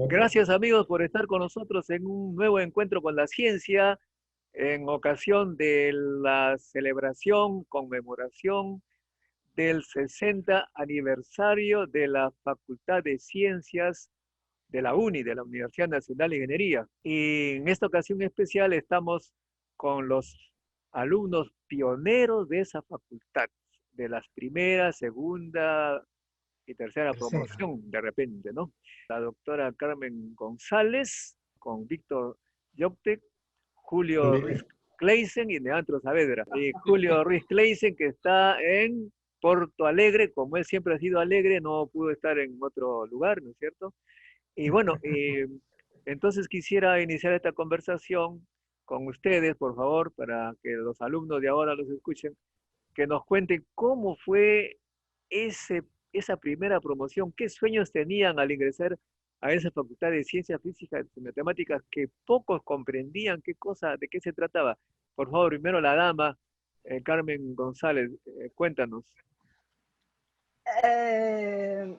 Gracias amigos por estar con nosotros en un nuevo encuentro con la ciencia en ocasión de la celebración, conmemoración del 60 aniversario de la Facultad de Ciencias de la UNI, de la Universidad Nacional de Ingeniería. Y en esta ocasión especial estamos con los alumnos pioneros de esa facultad, de las primera, segunda y tercera Tercera. promoción de repente, ¿no? La doctora Carmen González, con Víctor Yoptek, Julio Ruiz También. Kleisen y Leandro Saavedra. Y Julio Ruiz Kleisen, que está en Porto Alegre, como él siempre ha sido alegre, no pudo estar en otro lugar, ¿no es cierto? Y bueno, entonces quisiera iniciar esta conversación con ustedes, por favor, para que los alumnos de ahora los escuchen, que nos cuenten cómo fue ese, esa primera promoción, qué sueños tenían al ingresar a esa facultad de ciencias físicas y matemáticas que pocos comprendían qué cosa, de qué se trataba. Por favor, primero la dama, Carmen González, cuéntanos. Eh,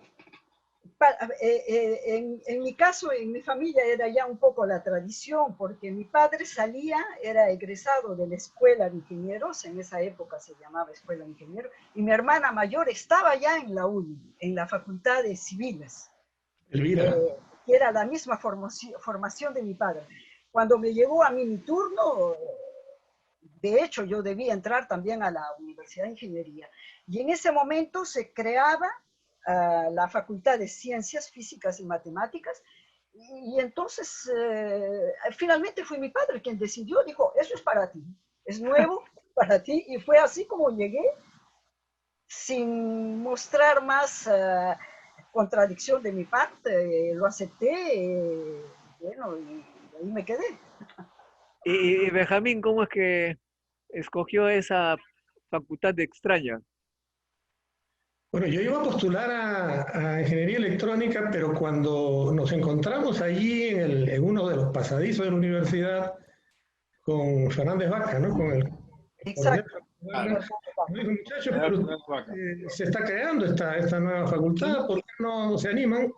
en mi caso, en mi familia era ya un poco la tradición, porque mi padre salía, era egresado de la Escuela de Ingenieros, en esa época se llamaba Escuela de Ingenieros, y mi hermana mayor estaba ya en la UNI, en la Facultad de Civiles, Elvira. que era la misma formación de mi padre. Cuando me llegó a mí mi turno, de hecho yo debía entrar también a la Universidad de Ingeniería, y en ese momento se creaba la Facultad de Ciencias Físicas y Matemáticas, y entonces finalmente fue mi padre quien decidió, dijo, eso es para ti, es nuevo para ti, y fue así como llegué, sin mostrar más contradicción de mi parte, lo acepté, bueno, y ahí me quedé. Y Benjamín, ¿cómo es que escogió esa facultad de extraña? Bueno, yo iba a postular a ingeniería electrónica, pero cuando nos encontramos allí en uno de los pasadizos de la universidad con Fernández Vaca, ¿no? Con el coronel Exacto. Fernández Vaca, me dijo, muchachos, pero se está creando esta nueva facultad, ¿por qué no se animan?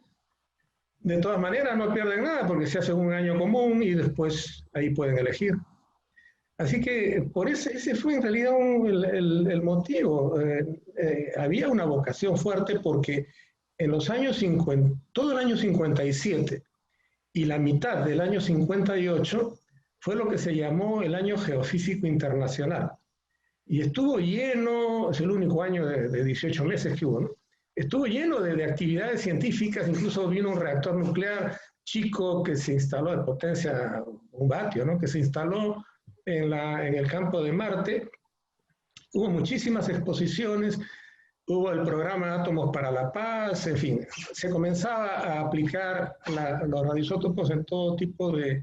De todas maneras, no pierden nada porque se hace un año común y después ahí pueden elegir. Así que por ese fue en realidad el motivo. Había una vocación fuerte porque en los años 50, todo el año 57 y la mitad del año 58 fue lo que se llamó el año geofísico internacional. Y estuvo lleno, es el único año de 18 meses que hubo, ¿no? Estuvo lleno de actividades científicas, incluso vino un reactor nuclear chico que se instaló de potencia, un vatio, ¿no? Que se instaló en el campo de Marte. Hubo muchísimas exposiciones, hubo el programa de Átomos para la Paz, en fin, se comenzaba a aplicar los radioisótopos en todo tipo de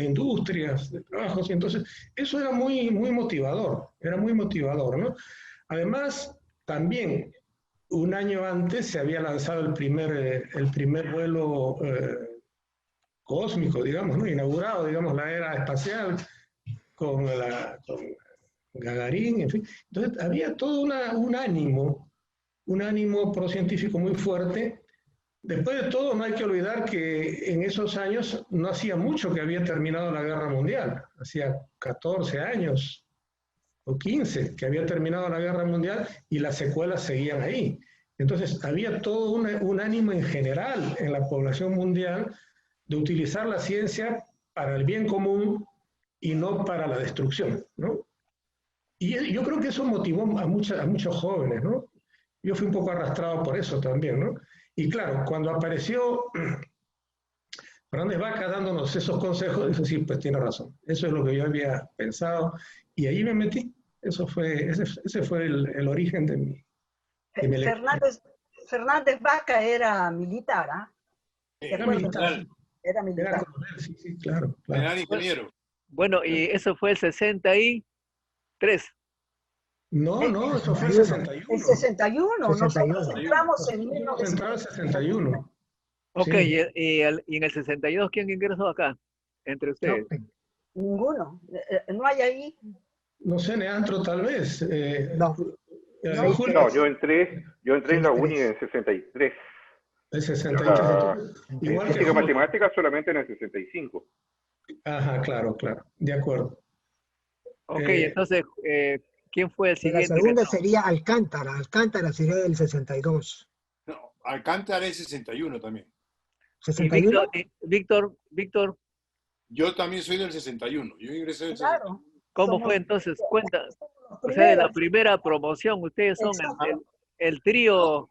industrias, de trabajos, y entonces eso era muy motivador, ¿no? Además, también un año antes se había lanzado el primer vuelo cósmico, digamos, ¿no? Inaugurado, digamos, la era espacial con Gagarin, en fin. Entonces había todo un ánimo procientífico muy fuerte. Después de todo, no hay que olvidar que en esos años no hacía mucho que había terminado la Guerra Mundial, hacía 14 años o 15 que había terminado la Guerra Mundial y las secuelas seguían ahí. Entonces había todo un ánimo en general en la población mundial de utilizar la ciencia para el bien común y no para la destrucción, ¿no? Y yo creo que eso motivó a muchos jóvenes, ¿no? Yo fui un poco arrastrado por eso también, ¿no? Y claro, cuando apareció Fernández Vaca dándonos esos consejos, dije, sí, pues tiene razón. Eso es lo que yo había pensado. Y ahí me metí. Ese fue el origen de mi elección. Fernández Vaca era militar, ¿ah? ¿Te Era acuerdas? militar, sí. Era Era militar. coronel, sí, sí, claro, claro. General ingeniero. Bueno, y eso fue el 63. No, eso fue el 61. El 61. 61. Nosotros 61. entramos en Nosotros fuimos a entrar al 1961. 61. Ok, Sí. y en el 62, ¿quién ingresó acá? Entre No, ustedes. Ninguno. No hay ahí. no sé, Neantro tal vez. No, No. Julio. no, yo entré en la uni en 63. El 63. La Igual que física Hubble. matemática solamente en el 65. Ajá, claro, claro. De acuerdo. Ok, Eh, entonces, ¿quién fue el Y la siguiente que segunda estaba? sería Alcántara. Alcántara sería del 62. No, Alcántara es 61 también. Y Víctor, ¿61? Víctor, Yo también soy del 61. Yo ingresé del 61. Claro, ¿cómo fue somos, entonces? Cuenta, somos los o sea, de la primeros. primera promoción, ustedes son Exacto. el trío.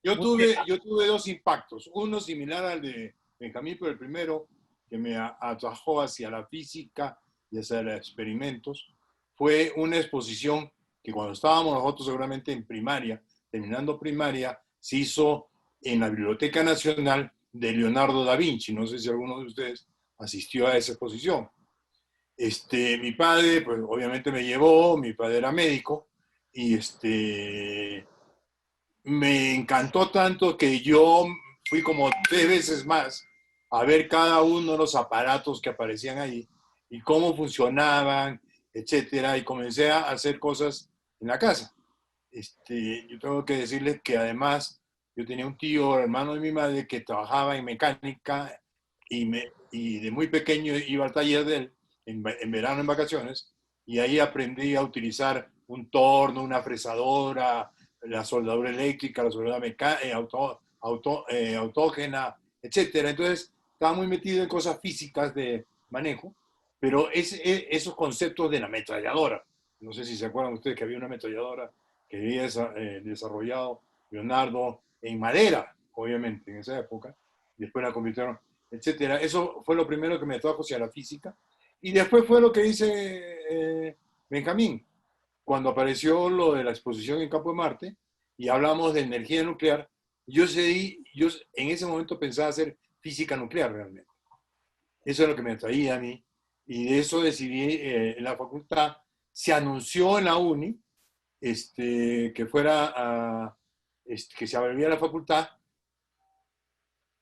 Yo Muy bien. tuve dos impactos. Uno similar al de Benjamín, pero el primero que me atrajo hacia la física y hacia los experimentos fue una exposición que cuando estábamos nosotros seguramente en primaria, terminando primaria, se hizo en la Biblioteca Nacional de Leonardo da Vinci. No sé si alguno de ustedes asistió a esa exposición. Mi padre, pues obviamente me llevó, mi padre era médico, y me encantó tanto que yo fui como 3 veces más a ver cada uno de los aparatos que aparecían ahí y cómo funcionaban, etcétera, y comencé a hacer cosas en la casa. Yo tengo que decirles que además yo tenía un tío, hermano de mi madre, que trabajaba en mecánica y de muy pequeño iba al taller de él, en verano, en vacaciones, y ahí aprendí a utilizar un torno, una fresadora, la soldadura eléctrica, la soldadura autógena, etcétera. Entonces, estaba muy metido en cosas físicas de manejo, pero esos conceptos de la ametralladora, no sé si se acuerdan ustedes que había una ametralladora que había desarrollado Leonardo en madera, obviamente, en esa época, después la convirtieron, etcétera. Eso fue lo primero que me trajo hacia la física, y después fue lo que dice Benjamín, cuando apareció lo de la exposición en Campo de Marte, y hablamos de energía nuclear, yo en ese momento pensaba hacer física nuclear realmente. Eso es lo que me atraía a mí, y de eso decidí en la facultad, se anunció en la uni, que que se abriera la facultad.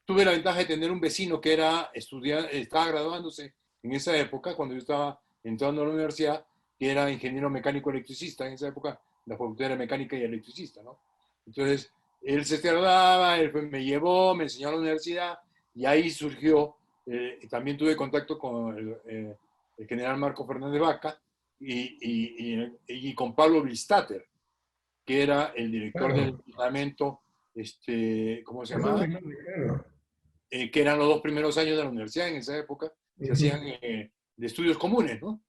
Tuve la ventaja de tener un vecino que era estaba graduándose en esa época, cuando yo estaba entrando a la universidad, que era ingeniero mecánico electricista. En esa época la facultad era mecánica y electricista, ¿no? Entonces, él se graduaba, me llevó, me enseñó a la universidad, y ahí surgió, también tuve contacto con el general Marco Fernández Vaca y con Pablo Blistater, que era el director del claro. departamento, ¿cómo se Eso es llamaba? primero. Que eran los 2 primeros años de la universidad en esa época, se hacían de estudios comunes, ¿no?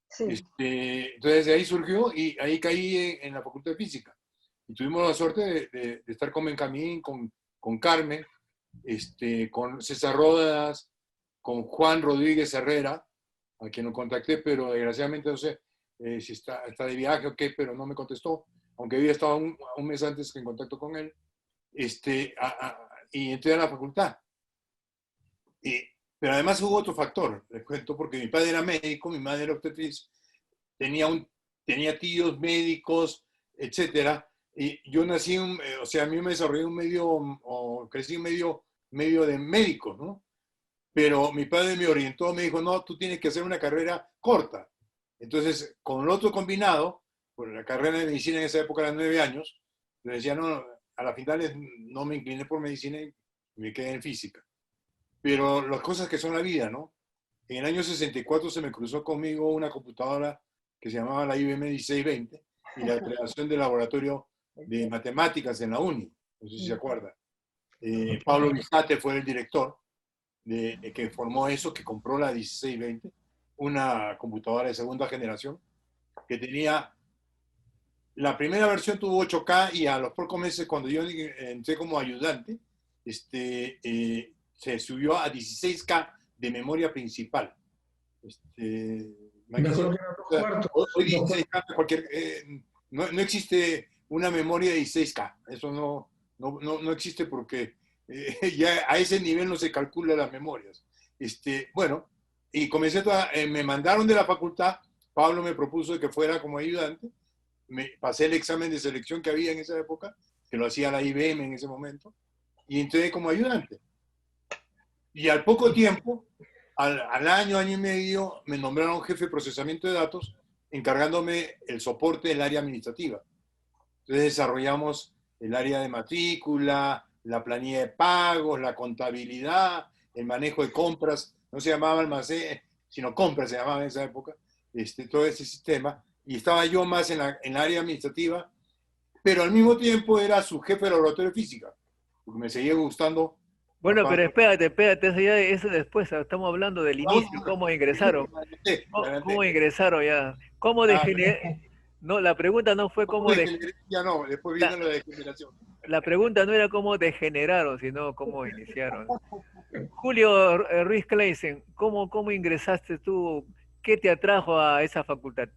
Sí. Entonces de ahí surgió y ahí caí en la Facultad de Física. Y tuvimos la suerte de estar con Benjamín, con Carmen, con César Rodas, con Juan Rodríguez Herrera, a quien lo contacté, pero desgraciadamente no sé si está de viaje o qué, pero no me contestó, aunque había estado un mes antes en contacto con él. Y entré a la facultad. Pero además hubo otro factor, les cuento, porque mi padre era médico, mi madre era obstetriz, tenía tíos médicos, etcétera. Y yo nací, o sea, a mí me desarrollé un medio, o crecí en medio de médicos, ¿no? Pero mi padre me orientó, me dijo, no, tú tienes que hacer una carrera corta. Entonces, con el otro combinado, pues la carrera de medicina en esa época era 9 años, le decía, no, a la final no me incliné por medicina y me quedé en física. Pero las cosas que son la vida, ¿no? En el año 64 se me cruzó conmigo una computadora que se llamaba la IBM 1620 y la creación del laboratorio de matemáticas en la UNI. No sé si se acuerda. Pablo Vizcate fue el director que formó eso, que compró la 1620, una computadora de segunda generación que tenía, la primera versión tuvo 8K y a los pocos meses cuando yo entré como ayudante, se subió a 16K de memoria principal. Me acuerdo que eran 2 cuartos. Hoy 16K, no existe una memoria de 16K. Eso no existe porque ya a ese nivel no se calcula las memorias. Bueno, y me mandaron de la facultad, Pablo me propuso que fuera como ayudante, me pasé el examen de selección que había en esa época, que lo hacía la IBM en ese momento, y entré como ayudante. Y al poco tiempo, al año y medio, me nombraron jefe de procesamiento de datos, encargándome el soporte del área administrativa. Entonces desarrollamos el área de matrícula, la planilla de pagos, la contabilidad, el manejo de compras, no se llamaba almacén, sino compras se llamaba en esa época, todo ese sistema, y estaba yo más en la área administrativa, pero al mismo tiempo era su jefe de laboratorio de física, porque me seguía gustando la Bueno, pero parte. espérate, eso después, estamos hablando del inicio, cómo ingresaron. ¿Cómo ingresaron ya? ¿Cómo No, la pregunta no fue cómo Ya no, después viene la degeneración. la pregunta no era cómo degeneraron, sino cómo iniciaron. Julio Ruiz Kleisen, ¿cómo ingresaste tú? ¿Qué te atrajo a esa facultad?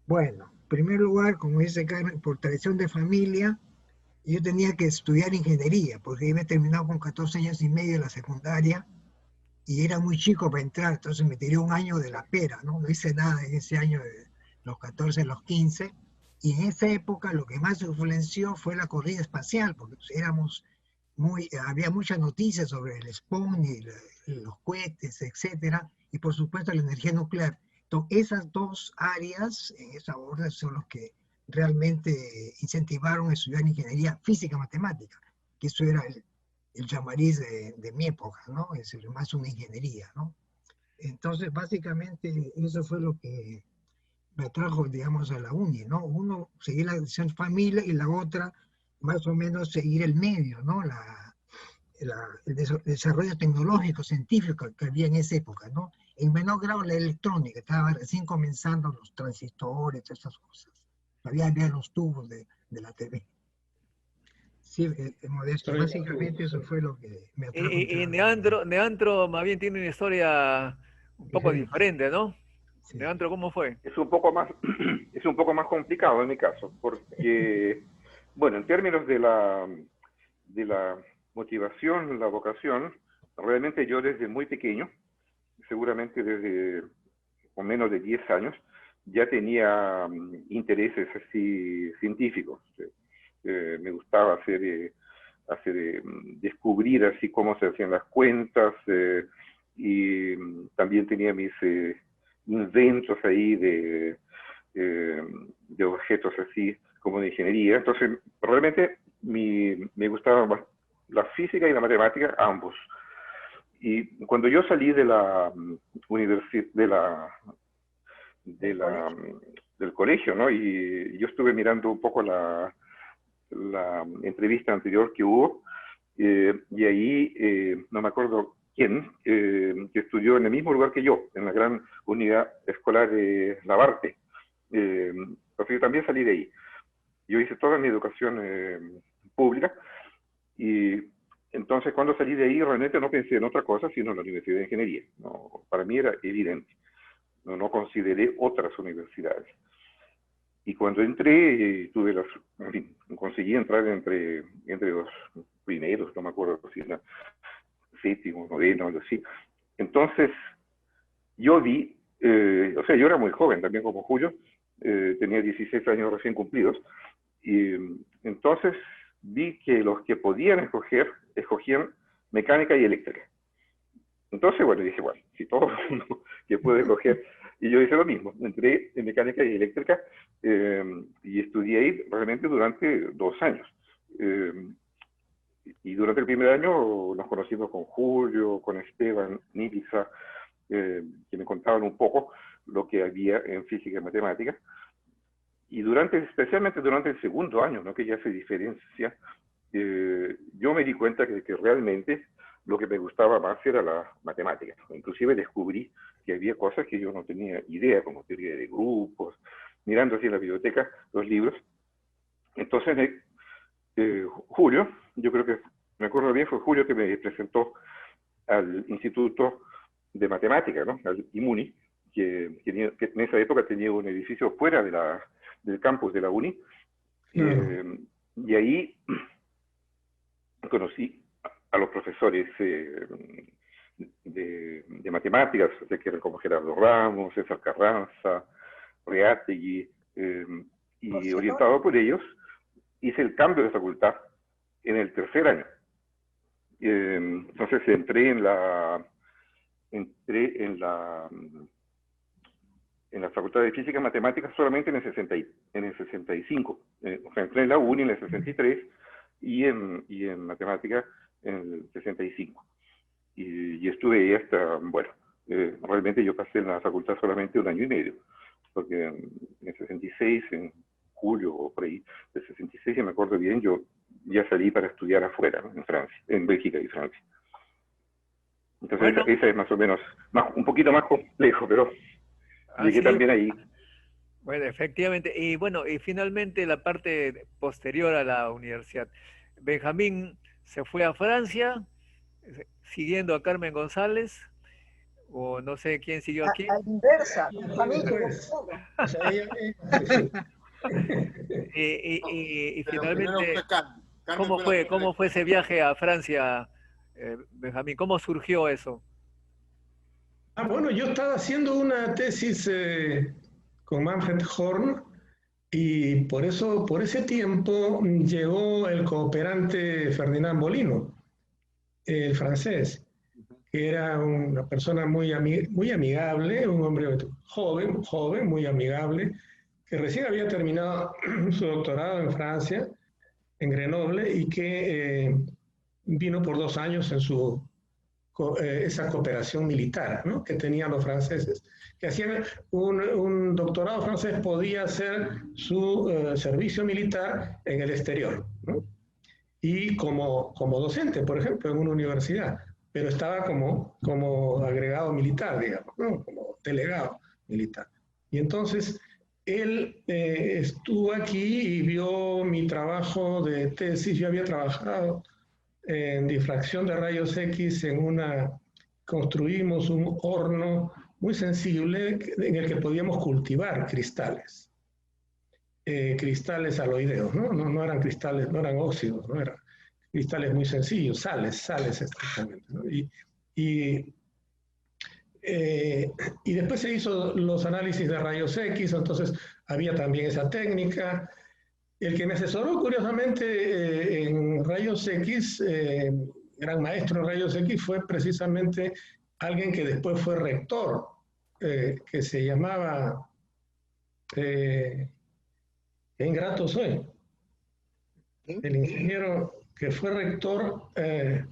Bueno, en primer lugar, como dice Carmen, por tradición de familia, yo tenía que estudiar ingeniería, porque yo había terminado con 14 años y medio de la secundaria y era muy chico para entrar, entonces me tiré un año de la pera, ¿no? No hice nada en ese año de los 14 a los 15, y en esa época lo que más influenció fue la corrida espacial, porque pues, había muchas noticias sobre el Sputnik, los cohetes, etcétera, y por supuesto la energía nuclear. Entonces, esas dos áreas, en esa orden, son los que realmente incentivaron a estudiar ingeniería física matemática, que eso era el llamariz de mi época, ¿no? Es decir, más una ingeniería, ¿no? Entonces, básicamente, eso fue lo que me atrajo, digamos, a la uni, ¿no? Uno, seguir la decisión familia y la otra, más o menos, seguir el medio, ¿no? El desarrollo tecnológico, científico que había en esa época, ¿no? En menor grado la electrónica, estaba recién comenzando los transistores, esas cosas. Había los tubos de la TV. Sí, Modesto, básicamente eso fue lo que me atrajo. Y Neandro más bien tiene una historia un poco diferente, ¿no? Sí. Neandro, ¿cómo fue? Es un poco más, es un poco más complicado en mi caso, porque, bueno, en términos de la motivación, la vocación, realmente yo desde muy pequeño, seguramente desde con menos de 10 años, ya tenía intereses así científicos. Me gustaba descubrir así cómo se hacían las cuentas, y también tenía mis inventos ahí de objetos así como de ingeniería. Entonces, realmente me gustaba más la física y la matemática, ambos. Y cuando yo salí de la universidad, del colegio, ¿no? Y yo estuve mirando un poco la entrevista anterior que hubo, y ahí no me acuerdo quién, que estudió en el mismo lugar que yo, en la gran unidad escolar de Labarte. Entonces yo también salí de ahí. Yo hice toda mi educación pública, y entonces cuando salí de ahí realmente no pensé en otra cosa sino en la Universidad de Ingeniería. No, para mí era evidente. No consideré otras universidades. Y cuando entré, en fin, conseguí entrar entre los primeros, no me acuerdo si era séptimo, noveno, algo así. Entonces, yo vi, o sea, yo era muy joven también como Julio, tenía 16 años recién cumplidos, y entonces vi que los que podían escogían mecánica y eléctrica. Entonces, bueno, dije, bueno, si todo el mundo que puede escoger, y yo hice lo mismo, entré en mecánica y eléctrica, y estudié ahí realmente durante 2 años. Y durante el primer año nos conocimos con Julio, con Esteban, Nilisa, que me contaban un poco lo que había en física y matemática. Y especialmente durante el segundo año, ¿no? Que ya se diferencia, yo me di cuenta que realmente lo que me gustaba más era la matemática. Inclusive descubrí que había cosas que yo no tenía idea, como teoría de grupos, mirando así en la biblioteca los libros. Entonces, Julio, yo creo que, me acuerdo bien, fue Julio que me presentó al Instituto de Matemática, ¿no? Al IMUNI, que en esa época tenía un edificio fuera del campus de la UNI. Y ahí conocí a los profesores de matemáticas, que eran como Gerardo Ramos, César Carranza, Reategui, y orientado por ellos, hice el cambio de facultad en el tercer año. Entonces entré en la Facultad de Física y Matemáticas solamente en el 65. O sea, entré en la UNI en el 63 y en matemáticas en el 65. Y estuve ahí hasta, bueno, realmente yo pasé en la facultad solamente 1 año y medio, porque en el 66, en julio o por ahí, del 66, si me acuerdo bien, yo ya salí para estudiar afuera, ¿no? En Francia, en Bélgica y Francia. Entonces Bueno, esa es más o menos, un poquito más complejo, pero llegué así, también ahí. bueno, efectivamente. Y bueno, y finalmente la parte posterior a la universidad. Benjamín se fue a Francia, siguiendo a Carmen González, o no sé quién siguió a quién. A la inversa, Benjamín llegó Después, primero. o sea, sí. Y Pero primero fue finalmente, Carmen. Carmen fue la primera. ¿cómo fue ese viaje a Francia, Benjamín? ¿Cómo surgió eso? Bueno, yo estaba haciendo una tesis con Manfred Horn y por ese tiempo llegó el cooperante Ferdinand Bolino, el francés, que era una persona muy amigable, un hombre joven, muy amigable, que recién había terminado su doctorado en Francia, en Grenoble, y que vino por 2 años en esa cooperación militar, ¿no? Que tenían los franceses, que hacían un doctorado francés, podía hacer su servicio militar en el exterior, ¿no? Y como docente, por ejemplo, en una universidad, pero estaba como agregado militar, digamos, ¿no? Como delegado militar. Y entonces él estuvo aquí y vio mi trabajo de tesis. Yo había trabajado en difracción de rayos X construimos un horno muy sensible en el que podíamos cultivar cristales. Cristales aloideos, ¿no? No eran cristales, no eran óxidos, no eran cristales muy sencillos, sales estrictamente, ¿no? Y después se hizo los análisis de rayos X, entonces había también esa técnica. El que me asesoró, curiosamente, en rayos X, gran maestro en rayos X, fue precisamente alguien que después fue rector, que se llamaba, qué ingrato soy, el ingeniero que fue rector. ¿Qué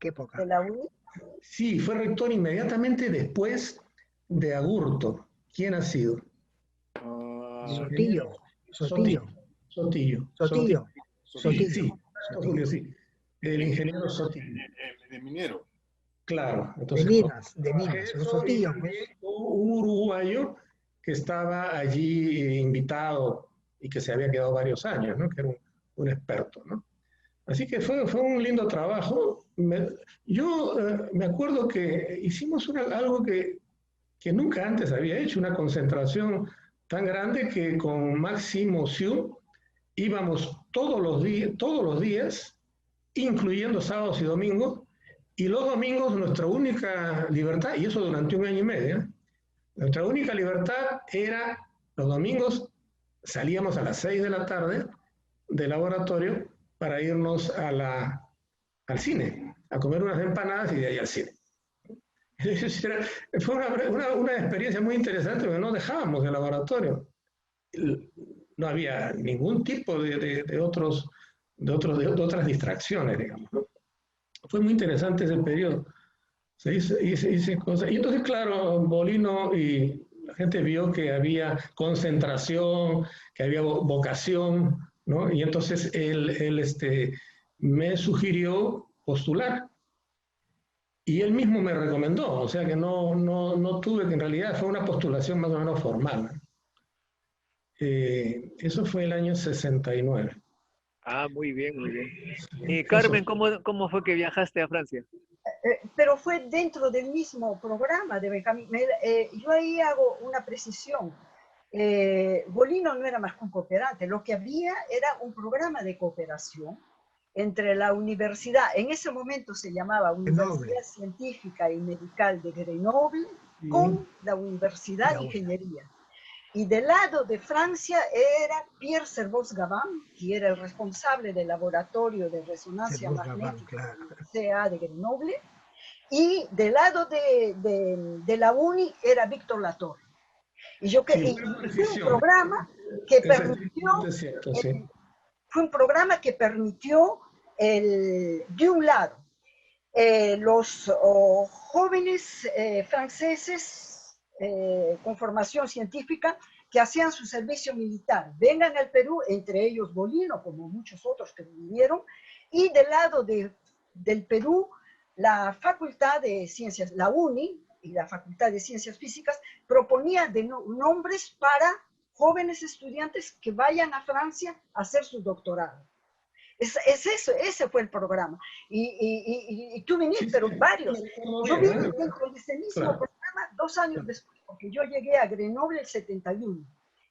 época? De la UNI. Sí, fue rector inmediatamente después de Agurto. ¿Quién ha sido? Sotillo. Sotillo. Sí, Julio, sí. El ingeniero Sotillo. De minero. Claro. Entonces, de minas. Sotillo, pues. Un uruguayo que estaba allí invitado y que se había quedado varios años, ¿no? Que era un experto, ¿no? Así que fue un lindo trabajo. Yo me acuerdo que hicimos algo que nunca antes había hecho, una concentración tan grande que con Máximo Siu íbamos todos los días, incluyendo sábados y domingos, y los domingos nuestra única libertad, y eso durante 1 año y medio, nuestra única libertad era, los domingos salíamos a las 6 de la tarde del laboratorio para irnos al cine, a comer unas empanadas y de ahí al cine. Fue una experiencia muy interesante porque no dejábamos el laboratorio. No había ningún tipo de otras distracciones, digamos, ¿no? Fue muy interesante ese periodo. Hice cosas. Y entonces, claro, Bolino y la gente vio que había concentración, que había vocación, ¿no? Y entonces él me sugirió postular. Y él mismo me recomendó, o sea que no tuve, que en realidad fue una postulación más o menos formal, ¿no? Eso fue el año 69. Muy bien, muy bien. Y Carmen, ¿cómo fue que viajaste a Francia? Pero fue dentro del mismo programa de Benjamín. Yo ahí hago una precisión. Bolino no era más que un cooperante, lo que había era un programa de cooperación entre la universidad, en ese momento se llamaba Universidad Científica y Medical de Grenoble, con la Universidad de Ingeniería. Y del lado de Francia era Pierre Servoz-Gavin, que era el responsable del laboratorio de resonancia magnética CA de Grenoble, y del lado de la UNI era Víctor Latorre. Y yo fue un programa que permitió fue un programa que permitió, de un lado, los jóvenes franceses con formación científica que hacían su servicio militar, vengan al Perú, entre ellos Bolino, como muchos otros que vinieron, y del lado del Perú, la Facultad de Ciencias, la UNI y la Facultad de Ciencias Físicas proponían nombres para jóvenes estudiantes que vayan a Francia a hacer su doctorado. Es eso, ese fue el programa. Y tú viniste, pero varios. Yo vine dentro de ese mismo programa 2 años después, porque yo llegué a Grenoble el 71.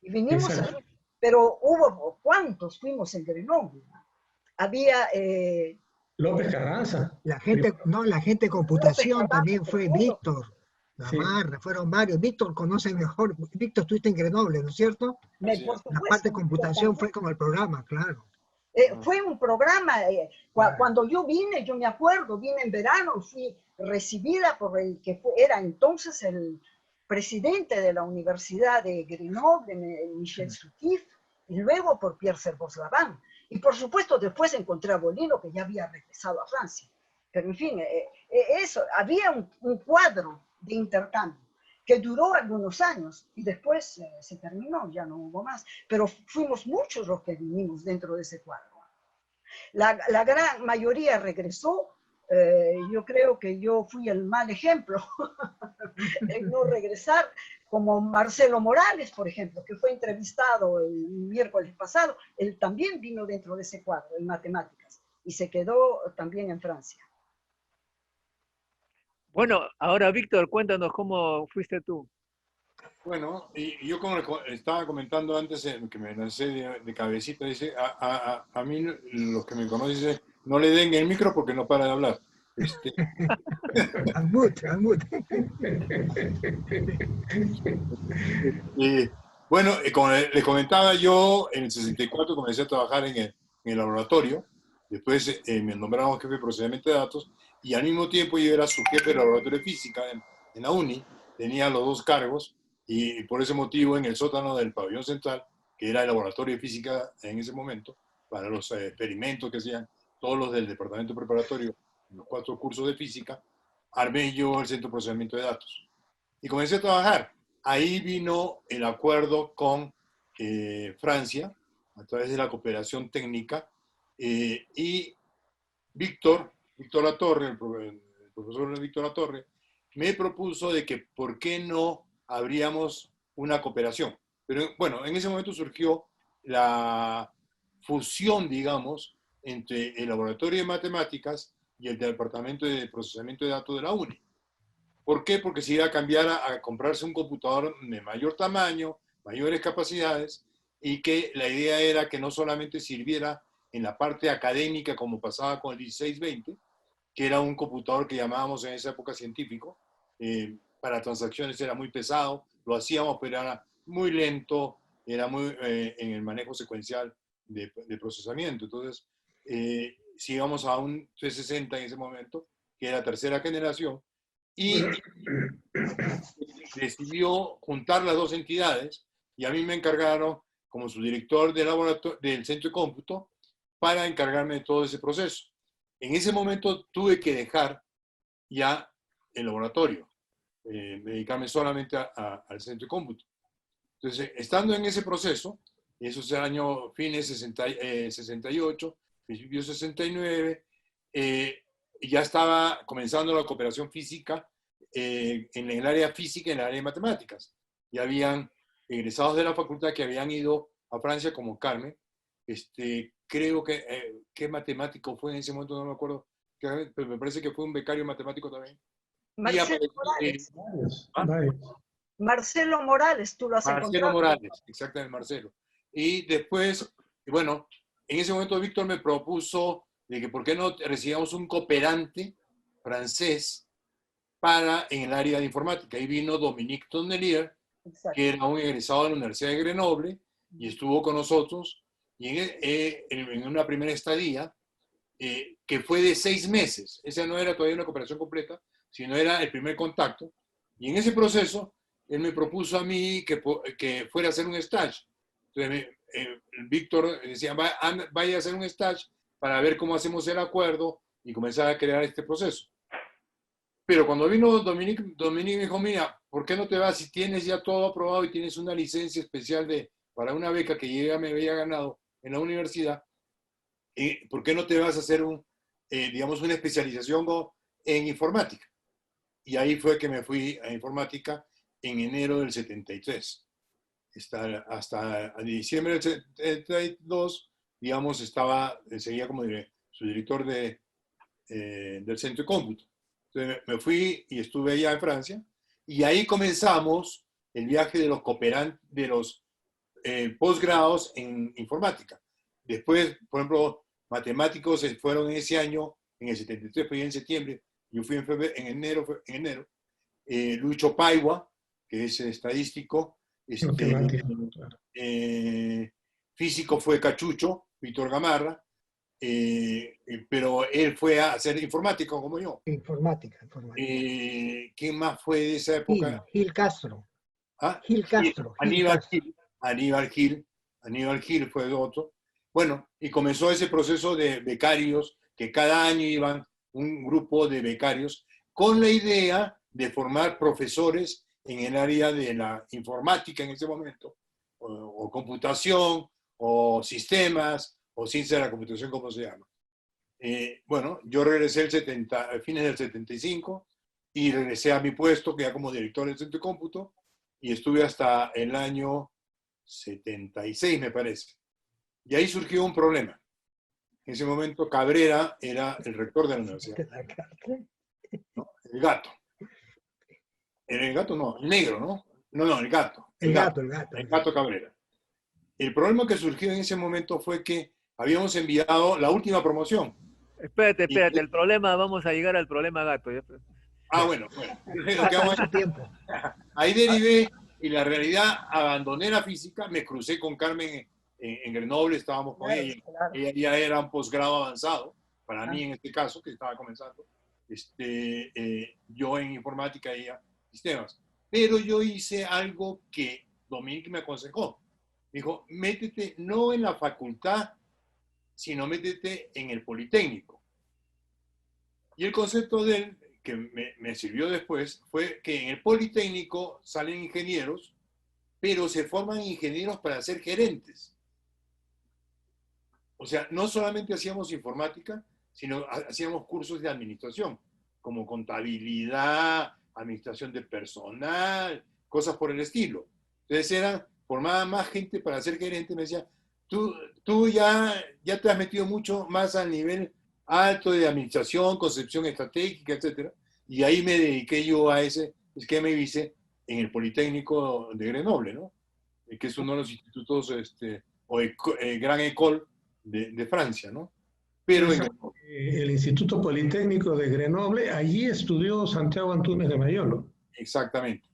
Y vinimos ahí, pero hubo, ¿cuántos fuimos en Grenoble? Había... López Carranza. La gente de computación también fue Víctor Navarra, fueron varios. Víctor conoce mejor. Víctor, estuviste en Grenoble, ¿no es cierto? La parte de computación fue como el programa, claro. Fue un programa, cuando yo vine, yo me acuerdo, vine en verano, fui recibida por el que era entonces el presidente de la Universidad de Grenoble, Michel Soutif, y luego por Pierre Servoz-Lavant. Y por supuesto después encontré a Bolino, que ya había regresado a Francia. Pero en fin, eso, había un cuadro de intercambio que duró algunos años y después se terminó, ya no hubo más. Pero fuimos muchos los que vinimos dentro de ese cuadro. La gran mayoría regresó. Yo creo que yo fui el mal ejemplo en no regresar, como Marcelo Morales, por ejemplo, que fue entrevistado el miércoles pasado. Él también vino dentro de ese cuadro en matemáticas y se quedó también en Francia. Bueno, ahora Víctor, cuéntanos cómo fuiste tú. Bueno, y yo como estaba comentando antes, que me lancé de cabecita, dice, a mí los que me conocen dicen, no le den el micro porque no para de hablar. Bueno, como les comentaba, yo en el 64 comencé a trabajar en el laboratorio, después me nombraron jefe de procesamiento de datos, y al mismo tiempo yo era su jefe de laboratorio de física en la UNI, tenía los 2 cargos, y por ese motivo en el sótano del pabellón central, que era el laboratorio de física en ese momento, para los experimentos que hacían todos los del departamento preparatorio, los 4 cursos de física, armé yo el centro de procesamiento de datos. Y comencé a trabajar. Ahí vino el acuerdo con Francia, a través de la cooperación técnica, y Víctor Latorre, el profesor Víctor Latorre, me propuso de que por qué no habríamos una cooperación. Pero bueno, en ese momento surgió la fusión, digamos, entre el laboratorio de matemáticas y el departamento de procesamiento de datos de la UNI. ¿Por qué? Porque se iba a cambiar a comprarse un computador de mayor tamaño, mayores capacidades, y que la idea era que no solamente sirviera en la parte académica como pasaba con el 1620, que era un computador que llamábamos en esa época científico, para transacciones era muy pesado, lo hacíamos, pero era muy lento, era muy en el manejo secuencial de procesamiento. Entonces, si íbamos a un 360 en ese momento, que era 3ª generación, y decidió juntar las 2 entidades, y a mí me encargaron como su director del centro de cómputo para encargarme de todo ese proceso. En ese momento tuve que dejar ya el laboratorio, dedicarme solamente al centro de cómputo. Entonces, estando en ese proceso, eso es el año fines 68, principios 69, ya estaba comenzando la cooperación física en el área física y en el área de matemáticas. Ya habían egresados de la facultad que habían ido a Francia, como Carmen. Creo que, ¿qué matemático fue en ese momento? No me acuerdo, pero me parece que fue un becario matemático también. Marcelo Morales. Marcelo Morales, tú lo has encontrado. Marcelo Morales, exactamente, Marcelo. Y después, bueno, en ese momento Víctor me propuso de que por qué no recibíamos un cooperante francés en el área de informática. Ahí vino Dominique Tonnelier, que era un egresado de la Universidad de Grenoble, y estuvo con nosotros y en una primera estadía que fue de 6 meses. Esa no era todavía una cooperación completa, sino era el primer contacto. Y en ese proceso, él me propuso a mí que fuera a hacer un stage. Entonces, Víctor decía, vaya a hacer un stage para ver cómo hacemos el acuerdo y comenzar a crear este proceso. Pero cuando vino Dominique me dijo, mira, ¿por qué no te vas si tienes ya todo aprobado y tienes una licencia especial para una beca que yo ya me había ganado en la universidad? ¿Por qué no te vas a hacer digamos, una especialización en informática? Y ahí fue que me fui a informática en enero del 73. Hasta diciembre del 72, digamos, seguía como su director del centro de cómputo. Entonces me fui y estuve allá en Francia, y ahí comenzamos el viaje de los cooperantes, de los posgrados en informática. Después, por ejemplo, matemáticos fueron ese año, en el 73, fui en septiembre, yo fui en enero. Lucho Paiva, que es estadístico, físico fue Cachucho, Víctor Gamarra, pero él fue a hacer informático como yo. Informática. ¿Quién más fue de esa época? Gil Castro. ¿Ah? Gil Castro. Aníbal Gil fue el otro. Bueno, y comenzó ese proceso de becarios, que cada año iban un grupo de becarios con la idea de formar profesores en el área de la informática en ese momento, o computación, o sistemas, o ciencia de la computación, como se llama. Bueno, yo regresé a fines del 75 y regresé a mi puesto, que era como director del centro de cómputo, y estuve hasta el año 76, me parece. Y ahí surgió un problema. En ese momento Cabrera era el rector de la universidad. No, el gato. ¿Era el gato? No, el negro, ¿no? No, el gato. El gato Cabrera. El problema que surgió en ese momento fue que habíamos enviado la última promoción. Espérate, el problema, vamos a llegar al problema gato. Bueno. Ahí derivé, y la realidad, abandoné la física, me crucé con Carmen en Grenoble, estábamos con ella. Claro. Ella ya era un posgrado avanzado, para mí en este caso, que estaba comenzando. Yo en informática y sistemas. Pero yo hice algo que Dominique me aconsejó. Me dijo, métete no en la facultad, sino métete en el Politécnico. Y el concepto de él, que me sirvió después, fue que en el Politécnico salen ingenieros, pero se forman ingenieros para ser gerentes. O sea, no solamente hacíamos informática, sino hacíamos cursos de administración, como contabilidad, administración de personal, cosas por el estilo. Entonces formaba más gente para ser gerente. Me decía, tú ya te has metido mucho más al nivel alto de administración, concepción estratégica, etc. Y ahí me dediqué yo a ese esquema y hice en el Politécnico de Grenoble, ¿no? Que es uno de los institutos, Gran École de Francia, ¿no? Pero el Instituto Politécnico de Grenoble, allí estudió Santiago Antúnez de Mayolo. Exactamente.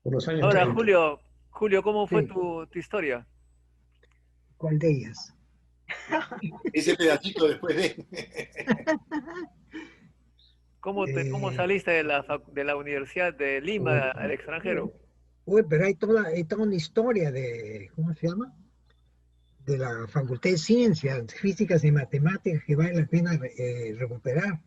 Por los años Ahora, 30. Julio, ¿cómo fue tu historia? ¿Cuál de ellas? Ese pedacito después de... ¿Cómo saliste de la Universidad de Lima al extranjero? Uy, pero hay toda una historia de, ¿cómo se llama? De la Facultad de Ciencias, Físicas y Matemáticas, que vale la pena recuperar.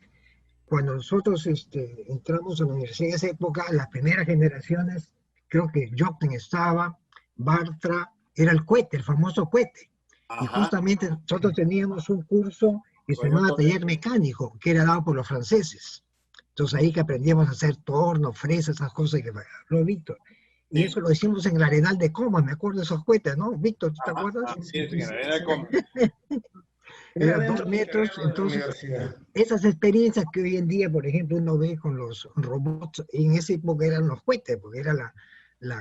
Cuando nosotros entramos a la universidad en esa época, las primeras generaciones, creo que Jochen estaba, Bartra, era el cohete, el famoso cohete. Ajá. Y justamente nosotros teníamos un curso que se llamaba taller mecánico, que era dado por los franceses. Entonces ahí que aprendíamos a hacer torno, fresas, esas cosas que habló Víctor. Y eso lo hicimos en el Arenal de Comas, me acuerdo de esos cohetes, ¿no? Víctor, ¿tú te acuerdas? Sí, en el Arenal de Comas. Eran 2 metros, entonces esas experiencias que hoy en día, por ejemplo, uno ve con los robots, en esa época eran los cohetes, porque era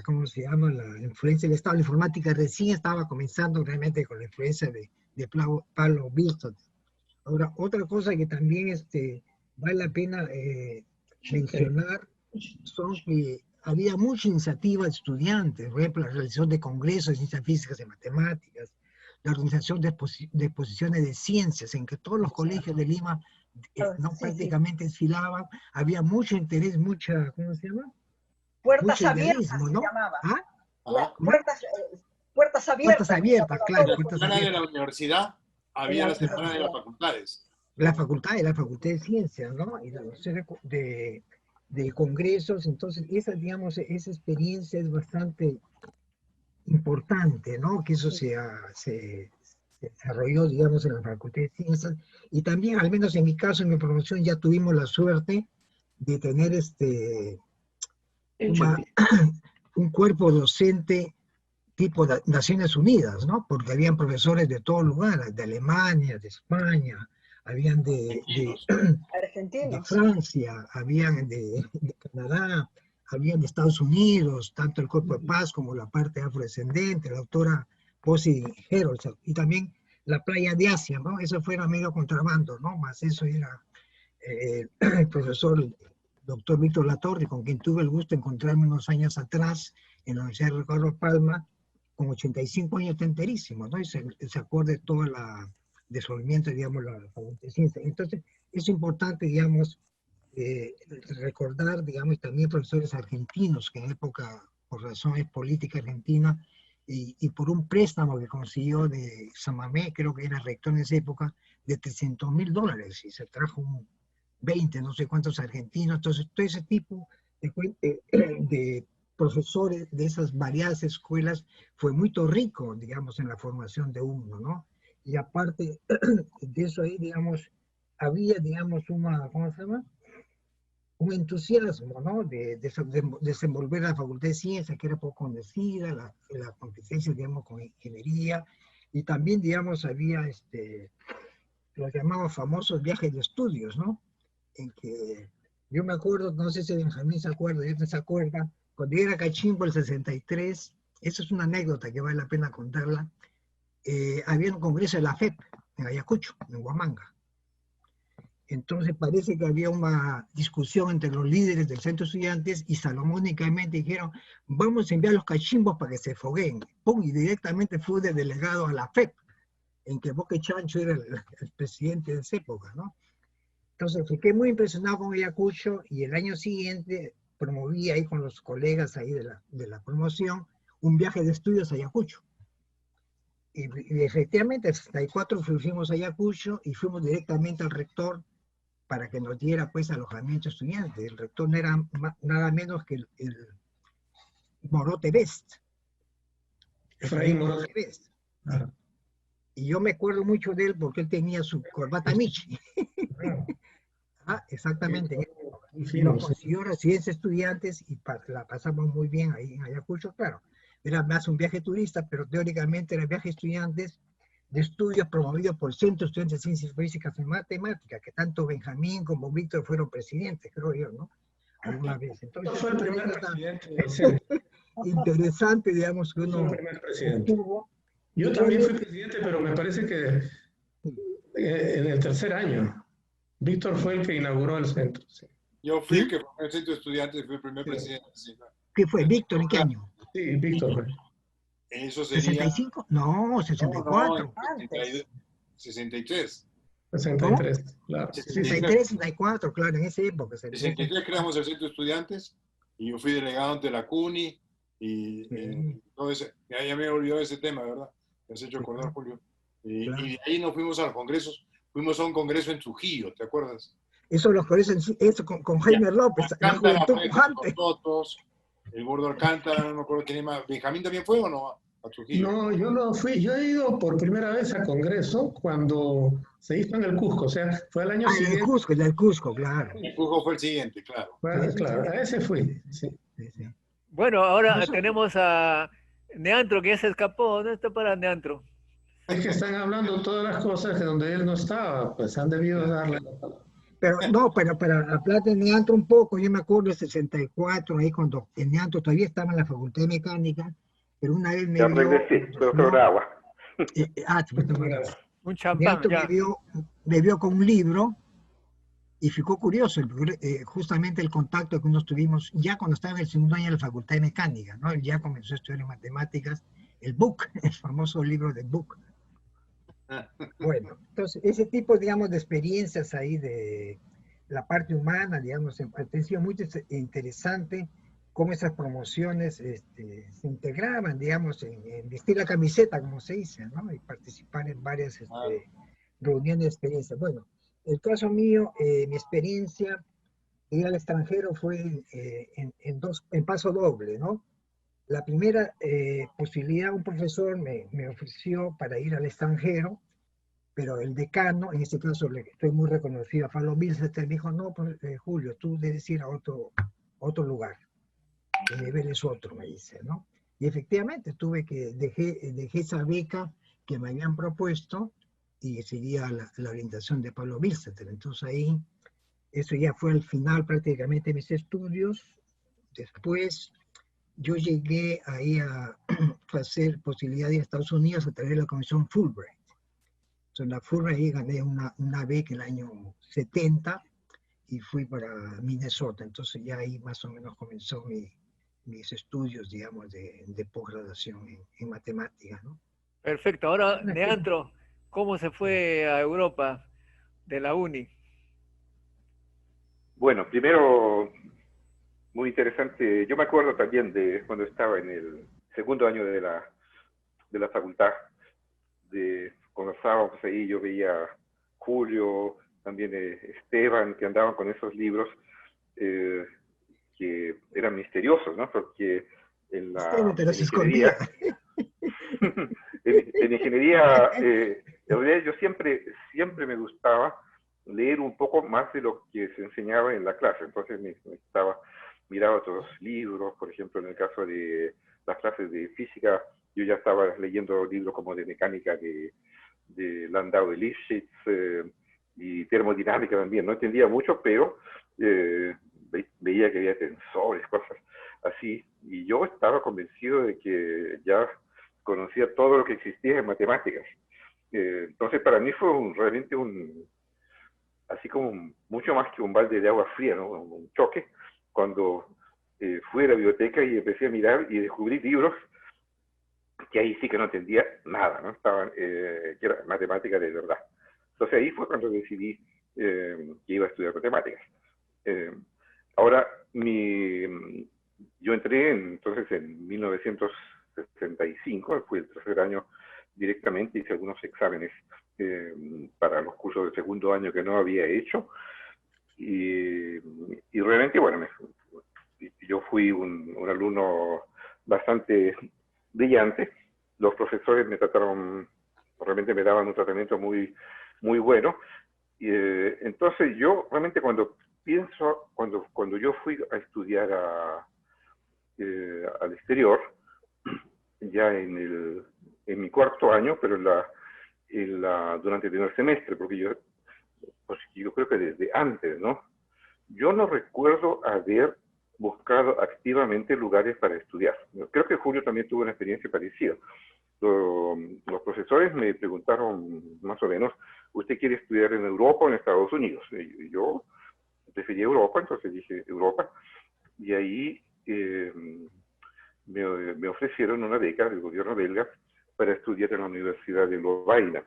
¿cómo se llama? La influencia del Estado. La informática recién estaba comenzando realmente con la influencia de Pablo Wilson. Ahora, otra cosa que también vale la pena mencionar son que había mucha iniciativa de estudiantes, por ejemplo, la realización de congresos de ciencias físicas y matemáticas, la organización de exposiciones de ciencias, en que todos los colegios de Lima prácticamente desfilaban, había mucho interés, mucha, ¿cómo se llama? Puertas abiertas, ¿no? Se llamaba. ¿Ah? Puertas, puertas abiertas. Puertas abiertas, claro. La Puertas semana de abiertas. la universidad había la semana de las facultades. La facultad de Ciencias, ¿no? Y la de congresos. Entonces, digamos, esa experiencia es bastante importante, ¿no? Que eso se desarrolló, digamos, en la Facultad de Ciencias. Y también, al menos en mi caso, en mi promoción, ya tuvimos la suerte de tener un cuerpo docente tipo Naciones Unidas, ¿no? Porque habían profesores de todo lugar, de Alemania, de España, habían de argentinos, Francia, habían de Canadá, habían de Estados Unidos, tanto el Cuerpo de Paz como la parte afrodescendente, la doctora Posey Herold, y también la playa de Asia, ¿no? Eso fuera medio contrabando, ¿no? Más eso era el profesor doctor Víctor Latorre, con quien tuve el gusto de encontrarme unos años atrás en la Universidad de Ricardo Palma, con 85 años enterísimos, ¿no? Y se acuerda de todo el desenvolvimiento, digamos, la Facultad de Ciencias. Entonces, es importante, digamos, recordar, digamos, también profesores argentinos que en época, por razones políticas argentinas, y por un préstamo que consiguió de Samamé, creo que era rector en esa época, de $300.000, y se trajo 20, no sé cuántos argentinos. Entonces, todo ese tipo de profesores de esas variadas escuelas fue muy rico, digamos, en la formación de uno, ¿no? Y aparte de eso ahí, digamos, había, digamos, ¿cómo se llama? Un entusiasmo, ¿no? De desenvolver la Facultad de Ciencias, que era poco conocida, la competencia, digamos, con ingeniería, y también, digamos, había los llamados famosos viajes de estudios, ¿no? En que yo me acuerdo, no sé si Benjamín se acuerda, yo no se acuerda, cuando yo era Cachimbo el 63, eso es una anécdota que vale la pena contarla, había un congreso de la FEP en Ayacucho, en Huamanga. Entonces parece que había una discusión entre los líderes del centro de estudiantes y salomónicamente dijeron, vamos a enviar a los cachimbos para que se fogueen. ¡Pum! Y directamente fue de delegado a la FEP, en que Boque Chancho era el presidente de esa época, ¿no? Entonces quedé muy impresionado con Ayacucho, y el año siguiente promoví ahí con los colegas ahí de la promoción un viaje de estudios a Ayacucho. Y efectivamente, en 64 fuimos a Ayacucho y fuimos directamente al rector para que nos diera pues alojamiento estudiante. El rector no era nada menos que el Morote Best. Efraín Morote Best. Y yo me acuerdo mucho de él porque él tenía su corbata Michi. Exactamente. Y nos consiguió residencia de estudiantes y la pasamos muy bien ahí en Ayacucho, claro. Era más un viaje turista, pero teóricamente era viaje de estudiantes de estudios promovidos por el Centro de Estudiantes de Ciencias Físicas y Matemáticas, que tanto Benjamín como Víctor fueron presidentes, creo yo, ¿no? Alguna vez. Entonces, fue el primer presidente del centro. Interesante, digamos, que uno tuvo. Yo también fui presidente, pero me parece que en el tercer año. Víctor fue el que inauguró el centro. Sí. Yo fui el que fue el centro de estudiantes, fui el primer presidente. Sí. ¿Qué fue? ¿Víctor en qué año? Sí, Víctor fue. Eso sería... ¿65? No, 64. No, 63. 63, claro. 63, 64, claro, en esa época. En 63 creamos el centro de estudiantes y yo fui delegado ante la CUNY y todo ese, ya me olvidó ese tema, ¿verdad? Me has hecho acordar, Julio. Y de ahí nos fuimos a los congresos. Fuimos a un congreso en Trujillo, ¿te acuerdas? Eso los congresos, eso con Jaime López, la juventud pujante. El gordo Alcántara, no me acuerdo quién más. ¿Benjamín también fue o no? A Trujillo. No, yo no fui. Yo he ido por primera vez a congreso cuando se hizo en el Cusco, o sea, fue el año siguiente. El Cusco, claro. El Cusco fue el siguiente, claro. Bueno, claro, a ese fui, sí. Bueno, ahora tenemos a Neantro, que ya se escapó. ¿Dónde está para Neantro? Es que están hablando todas las cosas de donde él no estaba, pues han debido darle la palabra. Pero no, para hablar de Neantro un poco, yo me acuerdo de 64, ahí cuando el Neantro todavía estaba en la Facultad de Mecánica, pero una vez me vio... agua. Un champán, me vio con un libro y ficó curioso, justamente el contacto que nos tuvimos ya cuando estaba en el segundo año de la Facultad de Mecánica, ¿no? Él ya comenzó a estudiar en matemáticas, el Book, el famoso libro de Book. Bueno, entonces ese tipo, digamos, de experiencias ahí de la parte humana, digamos, ha sido muy interesante cómo esas promociones se integraban, digamos, en vestir la camiseta, como se dice, ¿no? Y participar en varias reuniones de experiencia. Bueno, el caso mío, mi experiencia de ir al extranjero fue en paso doble, ¿no? La primera posibilidad, un profesor me ofreció para ir al extranjero, pero el decano, en este caso estoy muy reconocido, a Pablo Milstein, me dijo, no, pues, Julio, tú debes ir a otro lugar, el nivel es otro, me dice, ¿no? Y efectivamente dejé esa beca que me habían propuesto y seguía la orientación de Pablo Milstein. Entonces ahí, eso ya fue el final prácticamente de mis estudios. Después yo llegué ahí a hacer posibilidad de ir a Estados Unidos a través de la Comisión Fulbright. Entonces, en la Fulbright ahí gané una beca en el año 70 y fui para Minnesota. Entonces ya ahí más o menos comenzó mis estudios, digamos, de posgraduación en matemáticas, ¿no? Perfecto. Ahora, Leandro, ¿cómo se fue a Europa de la uni? Bueno, primero, muy interesante. Yo me acuerdo también de cuando estaba en el segundo año de la facultad, cuando estábamos ahí, yo veía Julio, también Esteban, que andaban con esos libros que eran misteriosos, ¿no? Porque en ingeniería, en ingeniería, en realidad yo siempre me gustaba leer un poco más de lo que se enseñaba en la clase. Entonces miraba otros libros, por ejemplo, en el caso de las clases de física, yo ya estaba leyendo libros como de mecánica de Landau de Lifshitz y termodinámica también. No entendía mucho, pero veía que había tensores, cosas así. Y yo estaba convencido de que ya conocía todo lo que existía en matemáticas. Entonces, para mí fue realmente así como mucho más que un balde de agua fría, ¿no? Un choque, cuando fui a la biblioteca y empecé a mirar y descubrí libros que ahí sí que no entendía nada, ¿no? Estaban, que era matemática de verdad. Entonces ahí fue cuando decidí que iba a estudiar matemáticas. Ahora, yo entré entonces en 1965, fui el tercer año directamente, hice algunos exámenes para los cursos de segundo año que no había hecho, y realmente, bueno, yo fui un alumno bastante brillante. Los profesores realmente me daban un tratamiento muy, muy bueno. Entonces yo realmente cuando yo fui a estudiar al exterior, ya en mi cuarto año, pero durante el primer semestre, porque yo creo que desde antes, ¿no? Yo no recuerdo haber buscado activamente lugares para estudiar. Creo que Julio también tuvo una experiencia parecida. Los profesores me preguntaron más o menos, ¿usted quiere estudiar en Europa o en Estados Unidos? Y yo preferí Europa, entonces dije Europa, y ahí me ofrecieron una beca del gobierno belga para estudiar en la Universidad de Lovaina,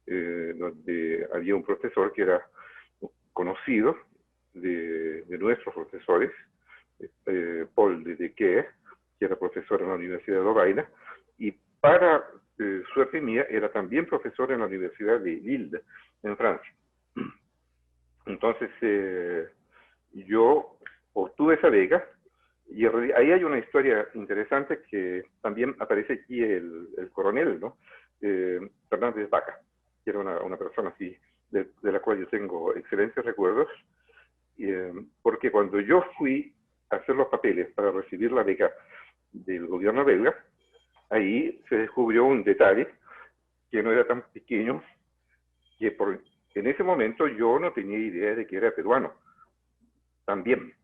donde había un profesor que era conocido de nuestros profesores, Paul de Decker, que era profesor en la Universidad de Lovaina, y para suerte mía, era también profesor en la Universidad de Lille, en Francia. Entonces, yo obtuve esa beca, y ahí hay una historia interesante que también aparece aquí el coronel, ¿no? Fernández Vaca, que era una persona así, de la cual yo tengo excelentes recuerdos, porque cuando yo fui a hacer los papeles para recibir la beca del gobierno belga, ahí se descubrió un detalle que no era tan pequeño, que en ese momento yo no tenía idea de que era peruano. También,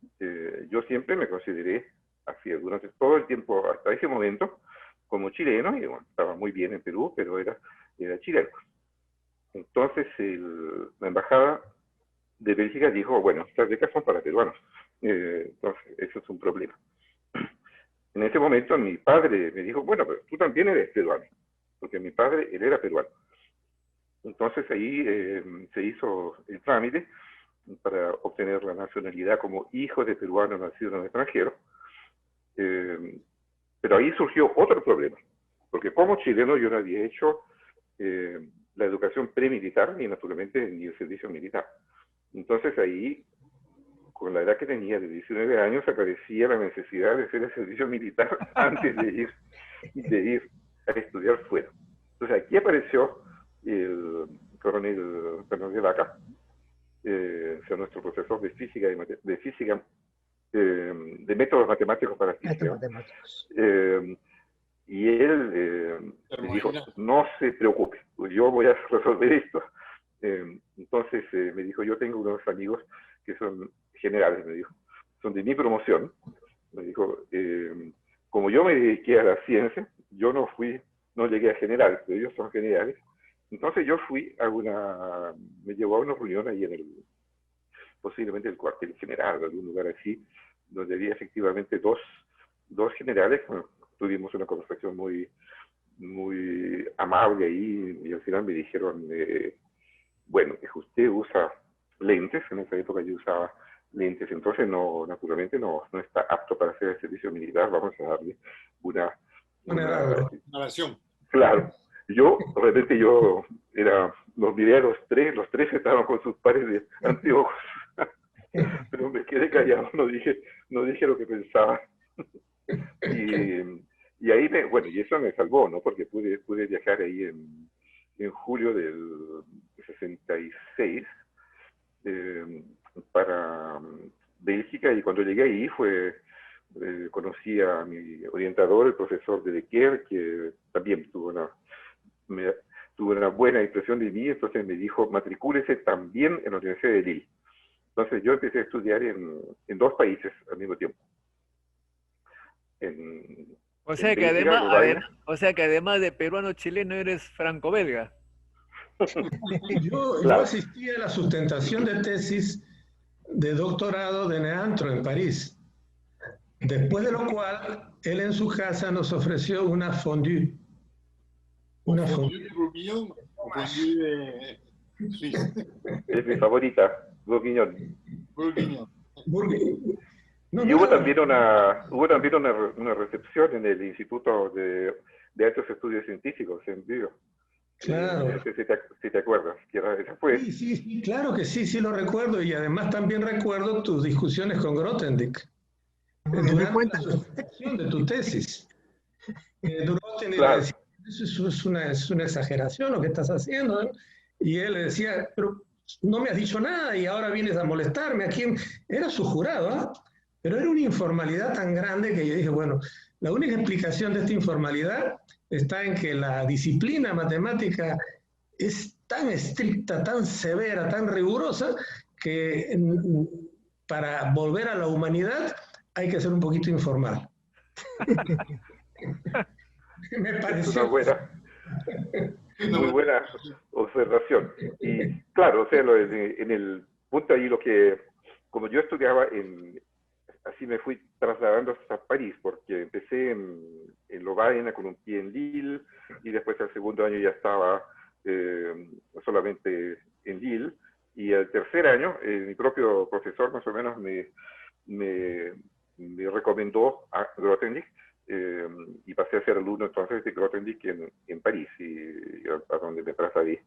yo siempre me consideré así durante todo el tiempo, hasta ese momento, como chileno, y bueno, estaba muy bien en Perú, pero era chileno. Entonces, la embajada de Bélgica dijo, bueno, estas becas son para peruanos. Entonces, eso es un problema. En ese momento mi padre me dijo, bueno, pero tú también eres peruano, porque mi padre, él era peruano. Entonces ahí se hizo el trámite para obtener la nacionalidad como hijo de peruano nacido en el extranjero. Pero ahí surgió otro problema, porque como chileno yo no había hecho la educación premilitar ni naturalmente ni el servicio militar. Entonces ahí, con la edad que tenía de 19 años, aparecía la necesidad de hacer el servicio militar antes de ir a estudiar fuera. Entonces aquí apareció el coronel Fernández Vaca, nuestro profesor de física, de métodos matemáticos para física. Y él me dijo, no se preocupe, yo voy a resolver esto. Entonces me dijo, yo tengo unos amigos que son generales, me dijo, son de mi promoción. Me dijo, como yo me dediqué a la ciencia, yo no llegué a general, pero ellos son generales. Entonces yo me llevó a una reunión ahí posiblemente el cuartel general, algún lugar así, donde había efectivamente dos generales. Tuvimos una conversación muy, muy amable ahí, y al final me dijeron, bueno, que usted usa lentes, en esa época yo usaba lentes, entonces naturalmente no está apto para hacer el servicio militar, vamos a darle una nación. Claro, realmente los miré a los tres estaban con sus pares de anteojos, pero me quedé callado, no dije lo que pensaba. Y ahí, y eso me salvó, ¿no? Porque pude viajar ahí en julio del 66 para Bélgica, y cuando llegué ahí conocí a mi orientador, el profesor de Decker, que también tuvo una buena impresión de mí. Entonces me dijo, matricúlese también en la Universidad de Lille. Entonces yo empecé a estudiar en 2 países al mismo tiempo. O sea que además de peruano-chileno eres franco-belga. Yo asistí a la sustentación de tesis de doctorado de Neantro en París. Después de lo cual, él en su casa nos ofreció una fondue. ¿Una fondue de bourguignon o fondue de Suiza? Es mi favorita, bourguignon. Y hubo también una recepción en el Instituto de Altos Estudios Científicos en Vigo. Claro. No sé si te acuerdas. Esa fue. Sí, claro que sí lo recuerdo, y además también recuerdo tus discusiones con Grothendieck durante la sustentación de tu tesis. Grothendieck decía, eso es una exageración lo que estás haciendo, ¿eh? Y él le decía, pero no me has dicho nada y ahora vienes a molestarme. ¿A quién? Era su jurado, ¿eh? Pero era una informalidad tan grande que yo dije, bueno, la única explicación de esta informalidad está en que la disciplina matemática es tan estricta, tan severa, tan rigurosa, que para volver a la humanidad hay que ser un poquito informal. Me pareció... Muy buena observación. Y claro, o sea, en el punto ahí como yo estudiaba así me fui trasladando hasta París, porque empecé en Lovaina con un pie en Lille, y después al segundo año ya estaba solamente en Lille, y al tercer año mi propio profesor más o menos me recomendó a Grothendieck, y pasé a ser alumno entonces de Grothendieck en París, y a donde me trasladé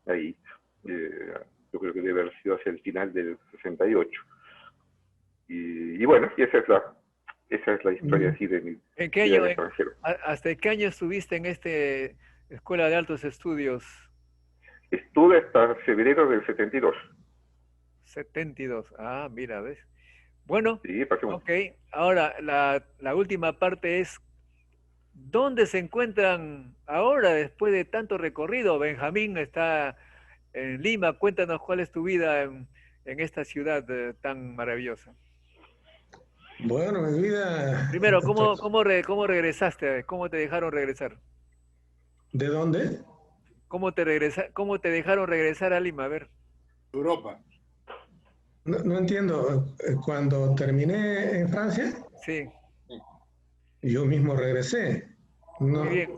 ahí. Yo creo que debe haber sido hacia el final del 68. Y bueno, y esa es la historia así de mi vida de extranjero. ¿Hasta qué año estuviste en esta Escuela de Altos Estudios? Estuve hasta febrero del 72. 72, mira, ¿ves? Bueno, sí, ok, ahora la última parte es, ¿dónde se encuentran ahora después de tanto recorrido? Benjamín está en Lima, cuéntanos cuál es tu vida en esta ciudad tan maravillosa. Bueno, mi vida... Primero, ¿cómo regresaste? ¿Cómo te dejaron regresar? ¿De dónde? ¿Cómo te dejaron regresar a Lima? A ver. Europa. No entiendo. Cuando terminé en Francia, sí, yo mismo regresé. Muy bien.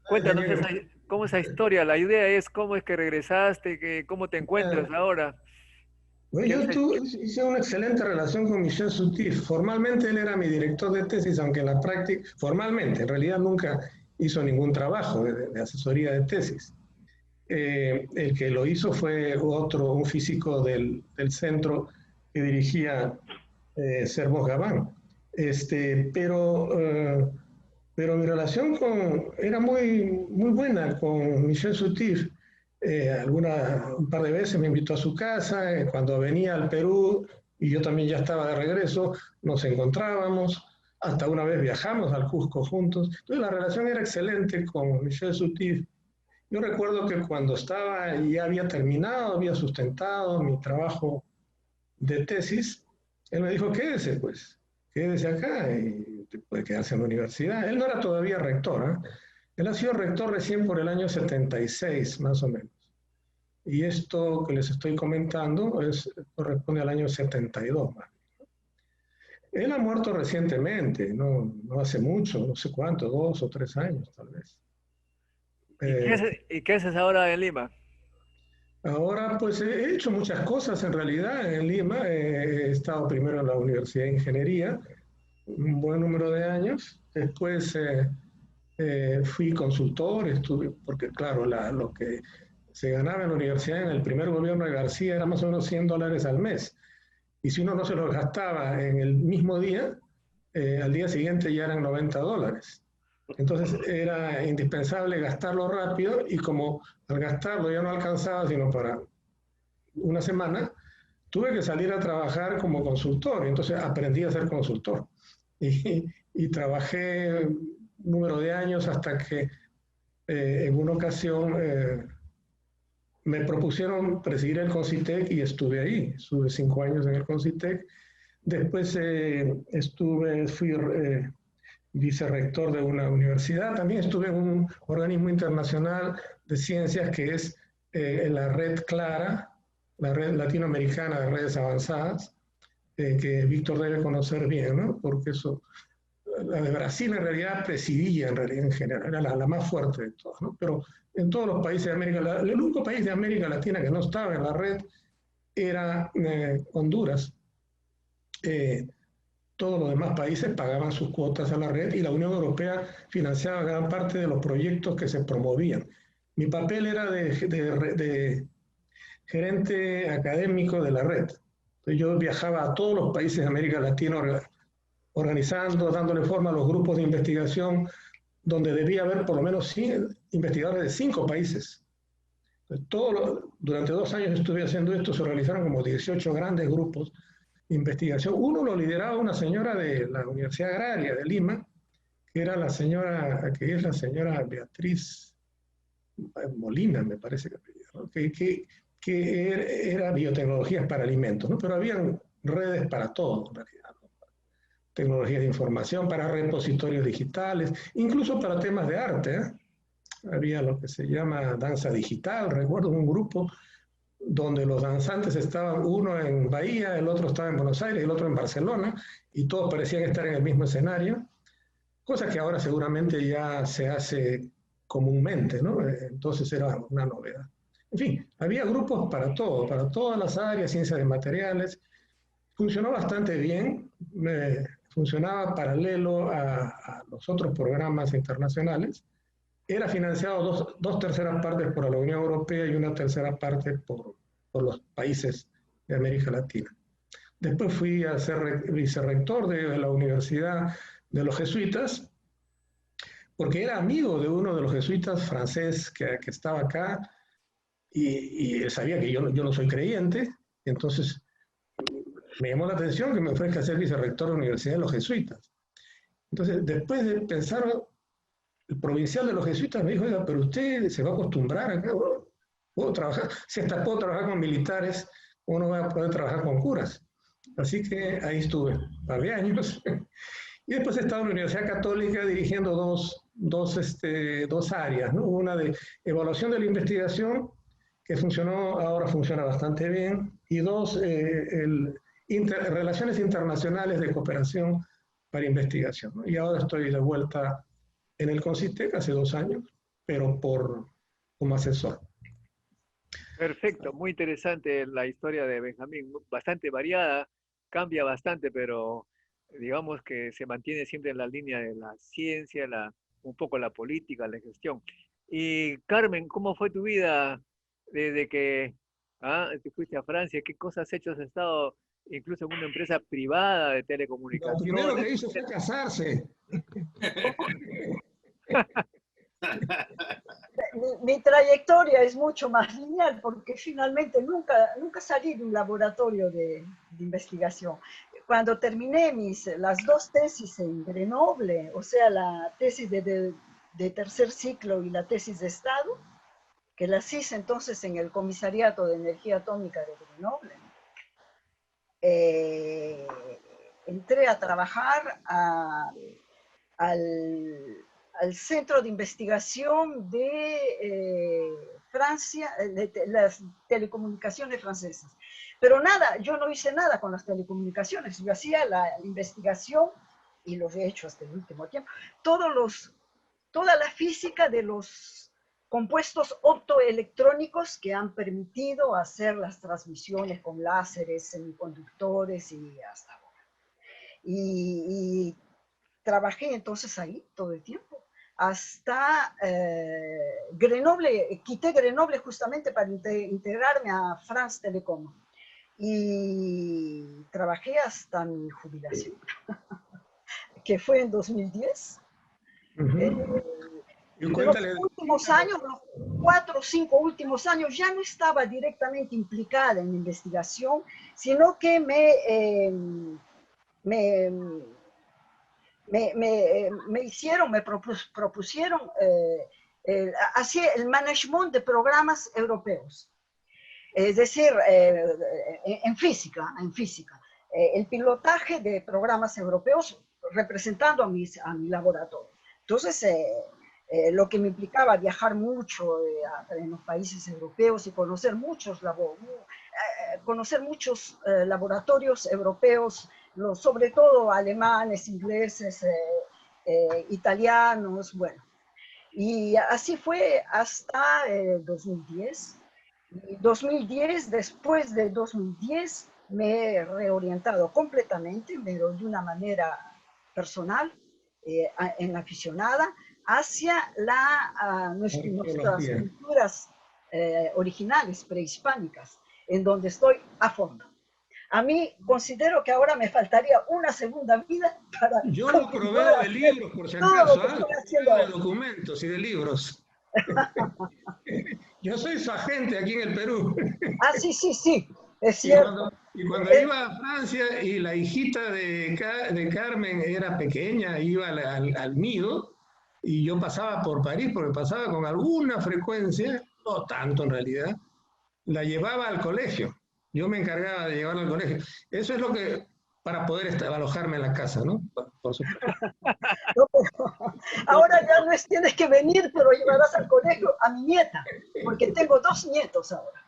Cuéntanos cómo esa historia. La idea es cómo es que regresaste, cómo te encuentras ahora. Bueno, hice una excelente relación con Michel Soutif. Formalmente él era mi director de tesis, aunque en la práctica, formalmente, en realidad nunca hizo ningún trabajo de asesoría de tesis. El que lo hizo fue un físico del centro que dirigía Servos Gabán. Pero mi relación era muy buena con Michel Soutif. Un par de veces me invitó a su casa, cuando venía al Perú y yo también ya estaba de regreso, nos encontrábamos, hasta una vez viajamos al Cusco juntos. Entonces la relación era excelente con Michel Soutif. Yo recuerdo que cuando ya había terminado, había sustentado mi trabajo de tesis, él me dijo, quédese acá y puede quedarse en la universidad. Él no era todavía rector, ¿eh? Él ha sido rector recién por el año 76, más o menos. Y esto que les estoy comentando corresponde al año 72. Él ha muerto recientemente, no hace mucho, no sé cuánto, 2 o 3 años tal vez. ¿Y qué haces ahora en Lima? Ahora pues he hecho muchas cosas en realidad en Lima. He estado primero en la Universidad de Ingeniería, un buen número de años. Después fui consultor, porque claro, lo que se ganaba en la universidad en el primer gobierno de García era más o menos $100 al mes. Y si uno no se los gastaba en el mismo día, al día siguiente ya eran $90. Entonces era indispensable gastarlo rápido y como al gastarlo ya no alcanzaba sino para una semana, tuve que salir a trabajar como consultor. Entonces aprendí a ser consultor y trabajé un número de años hasta que en una ocasión me propusieron presidir el CONCITEC y estuve ahí. Estuve 5 años en el CONCITEC. Después fui vicerrector de una universidad. También estuve en un organismo internacional de ciencias que es la Red Clara, la Red Latinoamericana de Redes Avanzadas, que Víctor debe conocer bien, ¿no? Porque la de Brasil en realidad presidía en general, era la más fuerte de todas, ¿no? Pero en todos los países de América Latina, el único país de América Latina que no estaba en la red era Honduras. Todos los demás países pagaban sus cuotas a la red y la Unión Europea financiaba gran parte de los proyectos que se promovían. Mi papel era de gerente académico de la red. Entonces yo viajaba a todos los países de América Latina organizando, dándole forma a los grupos de investigación, donde debía haber por lo menos 100 investigadores de 5 países. Durante 2 años estuve haciendo esto, se organizaron como 18 grandes grupos de investigación. Uno lo lideraba una señora de la Universidad Agraria de Lima, que es la señora Beatriz Molina, me parece que ¿no? que era biotecnologías para alimentos, ¿no? Pero habían redes para todo, en realidad, ¿no? Tecnologías de información, para repositorios digitales, incluso para temas de arte, ¿eh? Había lo que se llama danza digital. Recuerdo un grupo donde los danzantes estaban, uno en Bahía, el otro estaba en Buenos Aires, el otro en Barcelona, y todos parecían estar en el mismo escenario, cosa que ahora seguramente ya se hace comúnmente, ¿no? Entonces era una novedad. En fin, había grupos para todo, para todas las áreas, ciencias de materiales. Funcionó bastante bien, funcionaba paralelo a los otros programas internacionales. Era financiado 2/3 partes por la Unión Europea y 1/3 parte por los países de América Latina. Después fui a ser vicerrector de la Universidad de los Jesuitas, porque era amigo de uno de los jesuitas francés que estaba acá, y él sabía que yo no soy creyente, entonces me llamó la atención que me ofrezca ser vicerrector de la Universidad de los Jesuitas. Entonces, después de pensar, el provincial de los jesuitas me dijo, oiga, pero usted se va a acostumbrar acá, puedo trabajar, si hasta puedo trabajar con militares, uno va a poder trabajar con curas. Así que ahí estuve un par de años. Y después he estado en la Universidad Católica dirigiendo dos áreas, ¿no? Una de evaluación de la investigación, que ahora funciona bastante bien, y 2, relaciones internacionales de cooperación para investigación, ¿no? Y ahora estoy de vuelta en el CONCITEC hace 2 años, pero como asesor. Perfecto, muy interesante la historia de Benjamín, bastante variada, cambia bastante, pero digamos que se mantiene siempre en la línea de la ciencia, un poco la política, la gestión. Y Carmen, ¿cómo fue tu vida desde que te fuiste a Francia? ¿Qué cosas has hecho? ¿Has estado incluso en una empresa privada de Lo primero telecomunicaciones? que hizo fue casarse. Mi trayectoria es mucho más lineal porque finalmente nunca salí de un laboratorio de investigación. Cuando terminé las dos tesis en Grenoble, o sea, la tesis de tercer ciclo y la tesis de Estado, que las hice entonces en el Comisariato de Energía Atómica de Grenoble, entré a trabajar al Centro de Investigación de Francia, de las telecomunicaciones francesas. Pero nada, yo no hice nada con las telecomunicaciones, yo hacía la investigación, y lo he hecho hasta el último tiempo, toda la física de los compuestos optoelectrónicos que han permitido hacer las transmisiones con láseres, semiconductores y hasta ahora. Y trabajé entonces ahí todo el tiempo, hasta Grenoble. Quité Grenoble justamente para integrarme a France Telecom. Y trabajé hasta mi jubilación, que fue en 2010. Y cuéntale. Los últimos años, los 4 o 5 últimos años, ya no estaba directamente implicada en investigación, sino que me propusieron hacer el management de programas europeos. Es decir, en física, el pilotaje de programas europeos representando a mi laboratorio. Entonces, lo que me implicaba viajar mucho en los países europeos y conocer muchos laboratorios europeos, sobre todo alemanes, ingleses, italianos, bueno. Y así fue hasta 2010. Y 2010, después de 2010, me he reorientado completamente, pero de una manera personal, en aficionada, hacia nuestras culturas originales, prehispánicas, en donde estoy a fondo. A mí considero que ahora me faltaría una segunda vida para... Yo lo proveo de libros, por si acaso, de documentos y de libros. Yo soy su agente aquí en el Perú. Ah, sí, es cierto. Y cuando iba a Francia y la hijita de Carmen era pequeña, iba al nido, y yo pasaba por París, porque pasaba con alguna frecuencia, no tanto en realidad, la llevaba al colegio. Yo me encargaba de llevarla al colegio. Eso es lo que, para poder alojarme en la casa, ¿no? Por supuesto. No, ahora ya no tienes que venir, pero llevarás al colegio a mi nieta, porque tengo 2 nietos ahora.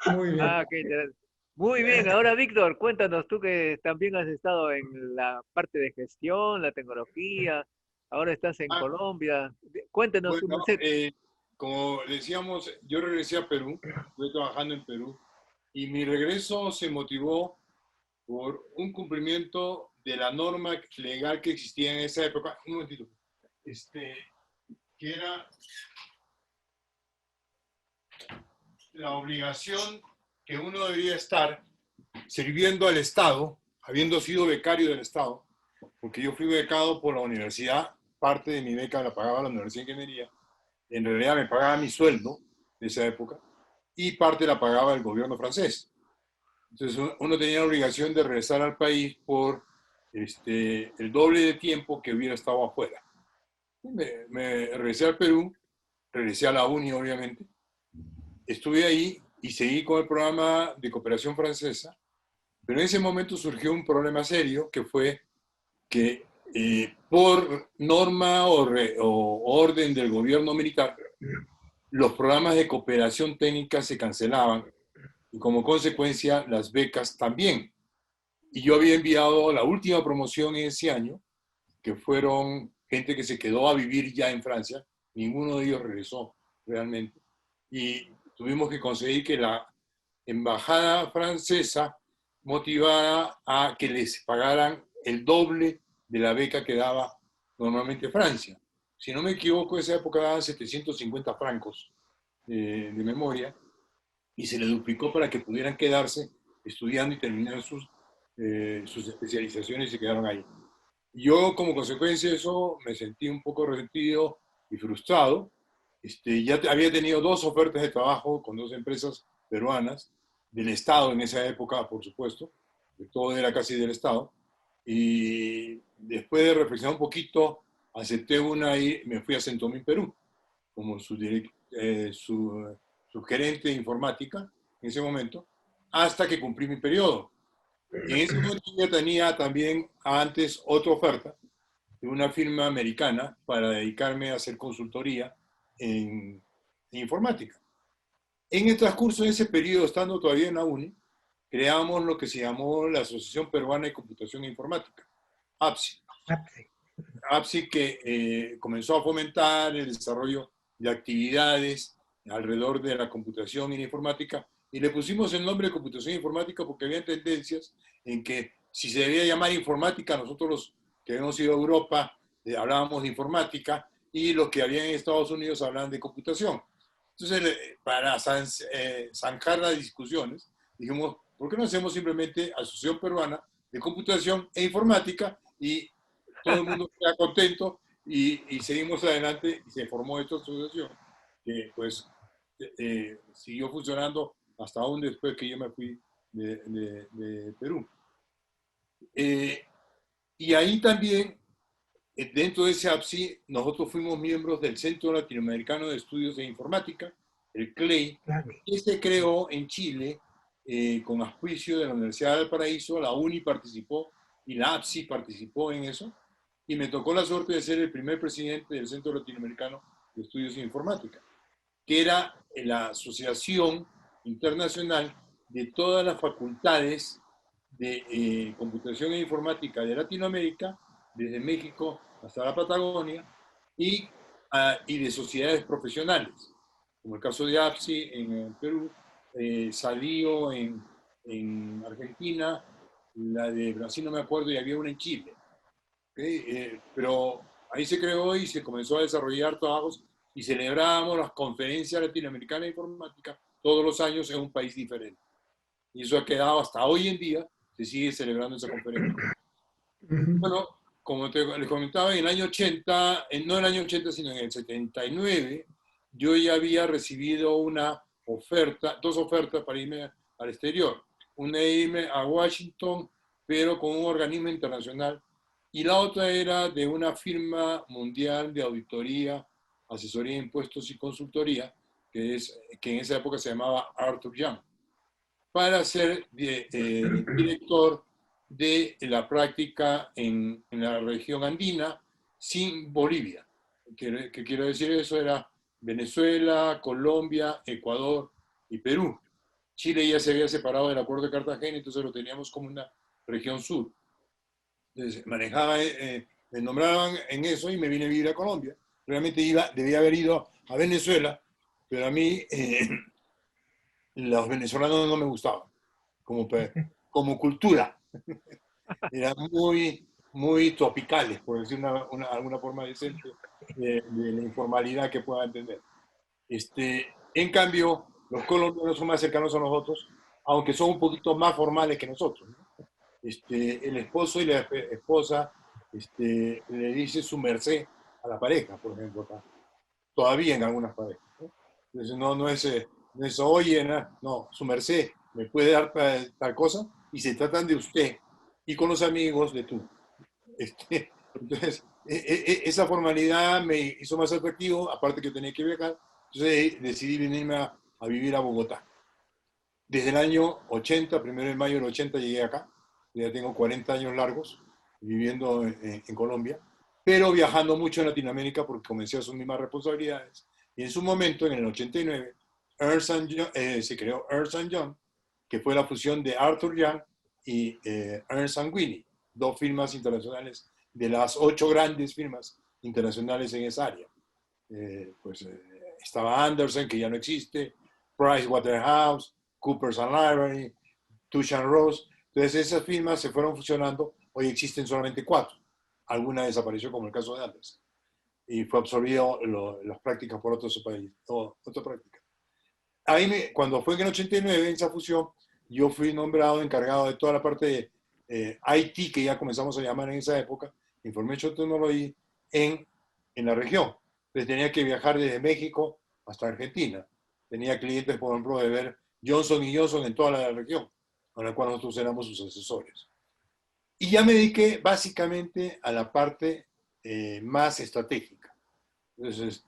Muy bien. Qué interesante. Muy bien, ahora Víctor, cuéntanos tú que también has estado en la parte de gestión, la tecnología, ahora estás en Colombia. Cuéntanos bueno, un como decíamos, yo regresé a Perú, estuve trabajando en Perú, y mi regreso se motivó por un cumplimiento de la norma legal que existía en esa época. Un momentito. Que era la obligación que uno debería estar sirviendo al Estado, habiendo sido becario del Estado, porque yo fui becado por la universidad, parte de mi beca la pagaba la Universidad de Ingeniería, en realidad me pagaba mi sueldo de esa época, y parte la pagaba el gobierno francés. Entonces uno tenía la obligación de regresar al país por el doble de tiempo que hubiera estado afuera. Me regresé al Perú, regresé a la uni obviamente, estuve ahí y seguí con el programa de cooperación francesa, pero en ese momento surgió un problema serio que fue que por norma o orden del gobierno militar, los programas de cooperación técnica se cancelaban y como consecuencia las becas también. Y yo había enviado la última promoción en ese año, que fueron gente que se quedó a vivir ya en Francia, ninguno de ellos regresó realmente. y tuvimos que conseguir que la embajada francesa motivara a que les pagaran el doble de la beca que daba normalmente Francia. Si no me equivoco, en esa época daban 750 francos de memoria, y se le duplicó para que pudieran quedarse estudiando y terminar sus especializaciones y se quedaron ahí. Yo, como consecuencia de eso, me sentí un poco resentido y frustrado. Ya había tenido 2 ofertas de trabajo con 2 empresas peruanas, del Estado en esa época, por supuesto, todo era casi del Estado, y después de reflexionar un poquito, acepté una y me fui a Centomín, Perú, como su gerente de informática en ese momento, hasta que cumplí mi periodo. Y en ese momento ya tenía también antes otra oferta de una firma americana para dedicarme a hacer consultoría en informática. En el transcurso de ese periodo, estando todavía en la UNI, creamos lo que se llamó la Asociación Peruana de Computación e Informática, APSI. APSI que comenzó a fomentar el desarrollo de actividades alrededor de la computación y la informática, y le pusimos el nombre de computación e informática porque había tendencias en que si se debía llamar informática, nosotros los que habíamos ido a Europa hablábamos de informática, y los que habían en Estados Unidos hablaban de computación. Entonces, para zanjar las discusiones, dijimos, ¿por qué no hacemos simplemente Asociación Peruana de Computación e Informática? Y todo el mundo queda contento y seguimos adelante, y se formó esta asociación que pues siguió funcionando hasta aún después que yo me fui de Perú. Y ahí también, dentro de ese APSI, nosotros fuimos miembros del Centro Latinoamericano de Estudios de Informática, el CLEI, que se creó en Chile con auspicio de la Universidad del Paraíso. La UNI participó y la APSI participó en eso, y me tocó la suerte de ser el primer presidente del Centro Latinoamericano de Estudios de Informática, que era la asociación internacional de todas las facultades de computación e informática de Latinoamérica, desde México hasta la Patagonia, y de sociedades profesionales, como el caso de APSI en Perú, Salio en Argentina, la de Brasil no me acuerdo, y había una en Chile. Pero ahí se creó y se comenzó a desarrollar trabajos, y celebrábamos las conferencias latinoamericanas de informática todos los años en un país diferente. Y eso ha quedado hasta hoy en día, se sigue celebrando esa conferencia. Bueno, como les comentaba, en el año 80, no en el año 80, sino en el 79, yo ya había recibido una oferta, 2 ofertas para irme al exterior. Una de irme a Washington, pero con un organismo internacional, y la otra era de una firma mundial de auditoría, asesoría de impuestos y consultoría, que en esa época se llamaba Arthur Young, para ser director de la práctica en la región andina sin Bolivia. ¿Qué quiero decir eso? Era Venezuela, Colombia, Ecuador y Perú. Chile ya se había separado del Acuerdo de Cartagena, entonces lo teníamos como una región sur. Entonces manejaba, me nombraban en eso y me vine a vivir a Colombia. Realmente debía haber ido a Venezuela, pero a mí los venezolanos no me gustaban como cultura. Eran muy tropicales, por decir alguna forma decente de la informalidad que pueda entender. En cambio, los colombianos son más cercanos a nosotros, aunque son un poquito más formales que nosotros, ¿no? El esposo y la esposa le dice su merced a la pareja, por ejemplo, acá. Todavía en algunas parejas, ¿no? Entonces no es oye, no, su merced, me puede dar tal cosa, y se tratan de usted, y con los amigos de tú. Entonces, esa formalidad me hizo más atractivo, aparte que tenía que viajar. Entonces decidí venirme a vivir a Bogotá. Desde el año 80, 1 de mayo del 80 llegué acá. Ya tengo 40 años largos viviendo en Colombia, pero viajando mucho en Latinoamérica porque comencé a asumir más responsabilidades. Y en su momento, en el 89, se creó Ernst & Young, que fue la fusión de Arthur Young y Ernst & Whinney, 2 firmas internacionales de las 8 grandes firmas internacionales en esa área. estaba Andersen, que ya no existe, Price Waterhouse, Coopers and Library, Touche and Ross. Entonces esas firmas se fueron fusionando. Hoy existen solamente 4. Alguna desapareció, como el caso de Andersen, y fue absorbido las prácticas por otros países, otra práctica. Ahí cuando fue en el 89, en esa fusión, yo fui nombrado encargado de toda la parte de IT, que ya comenzamos a llamar en esa época, Information Technology, en la región. Entonces tenía que viajar desde México hasta Argentina. Tenía clientes, por ejemplo, de ver Johnson & Johnson en toda la región, con la cual nosotros éramos sus asesores. Y ya me dediqué básicamente a la parte más estratégica. Entonces,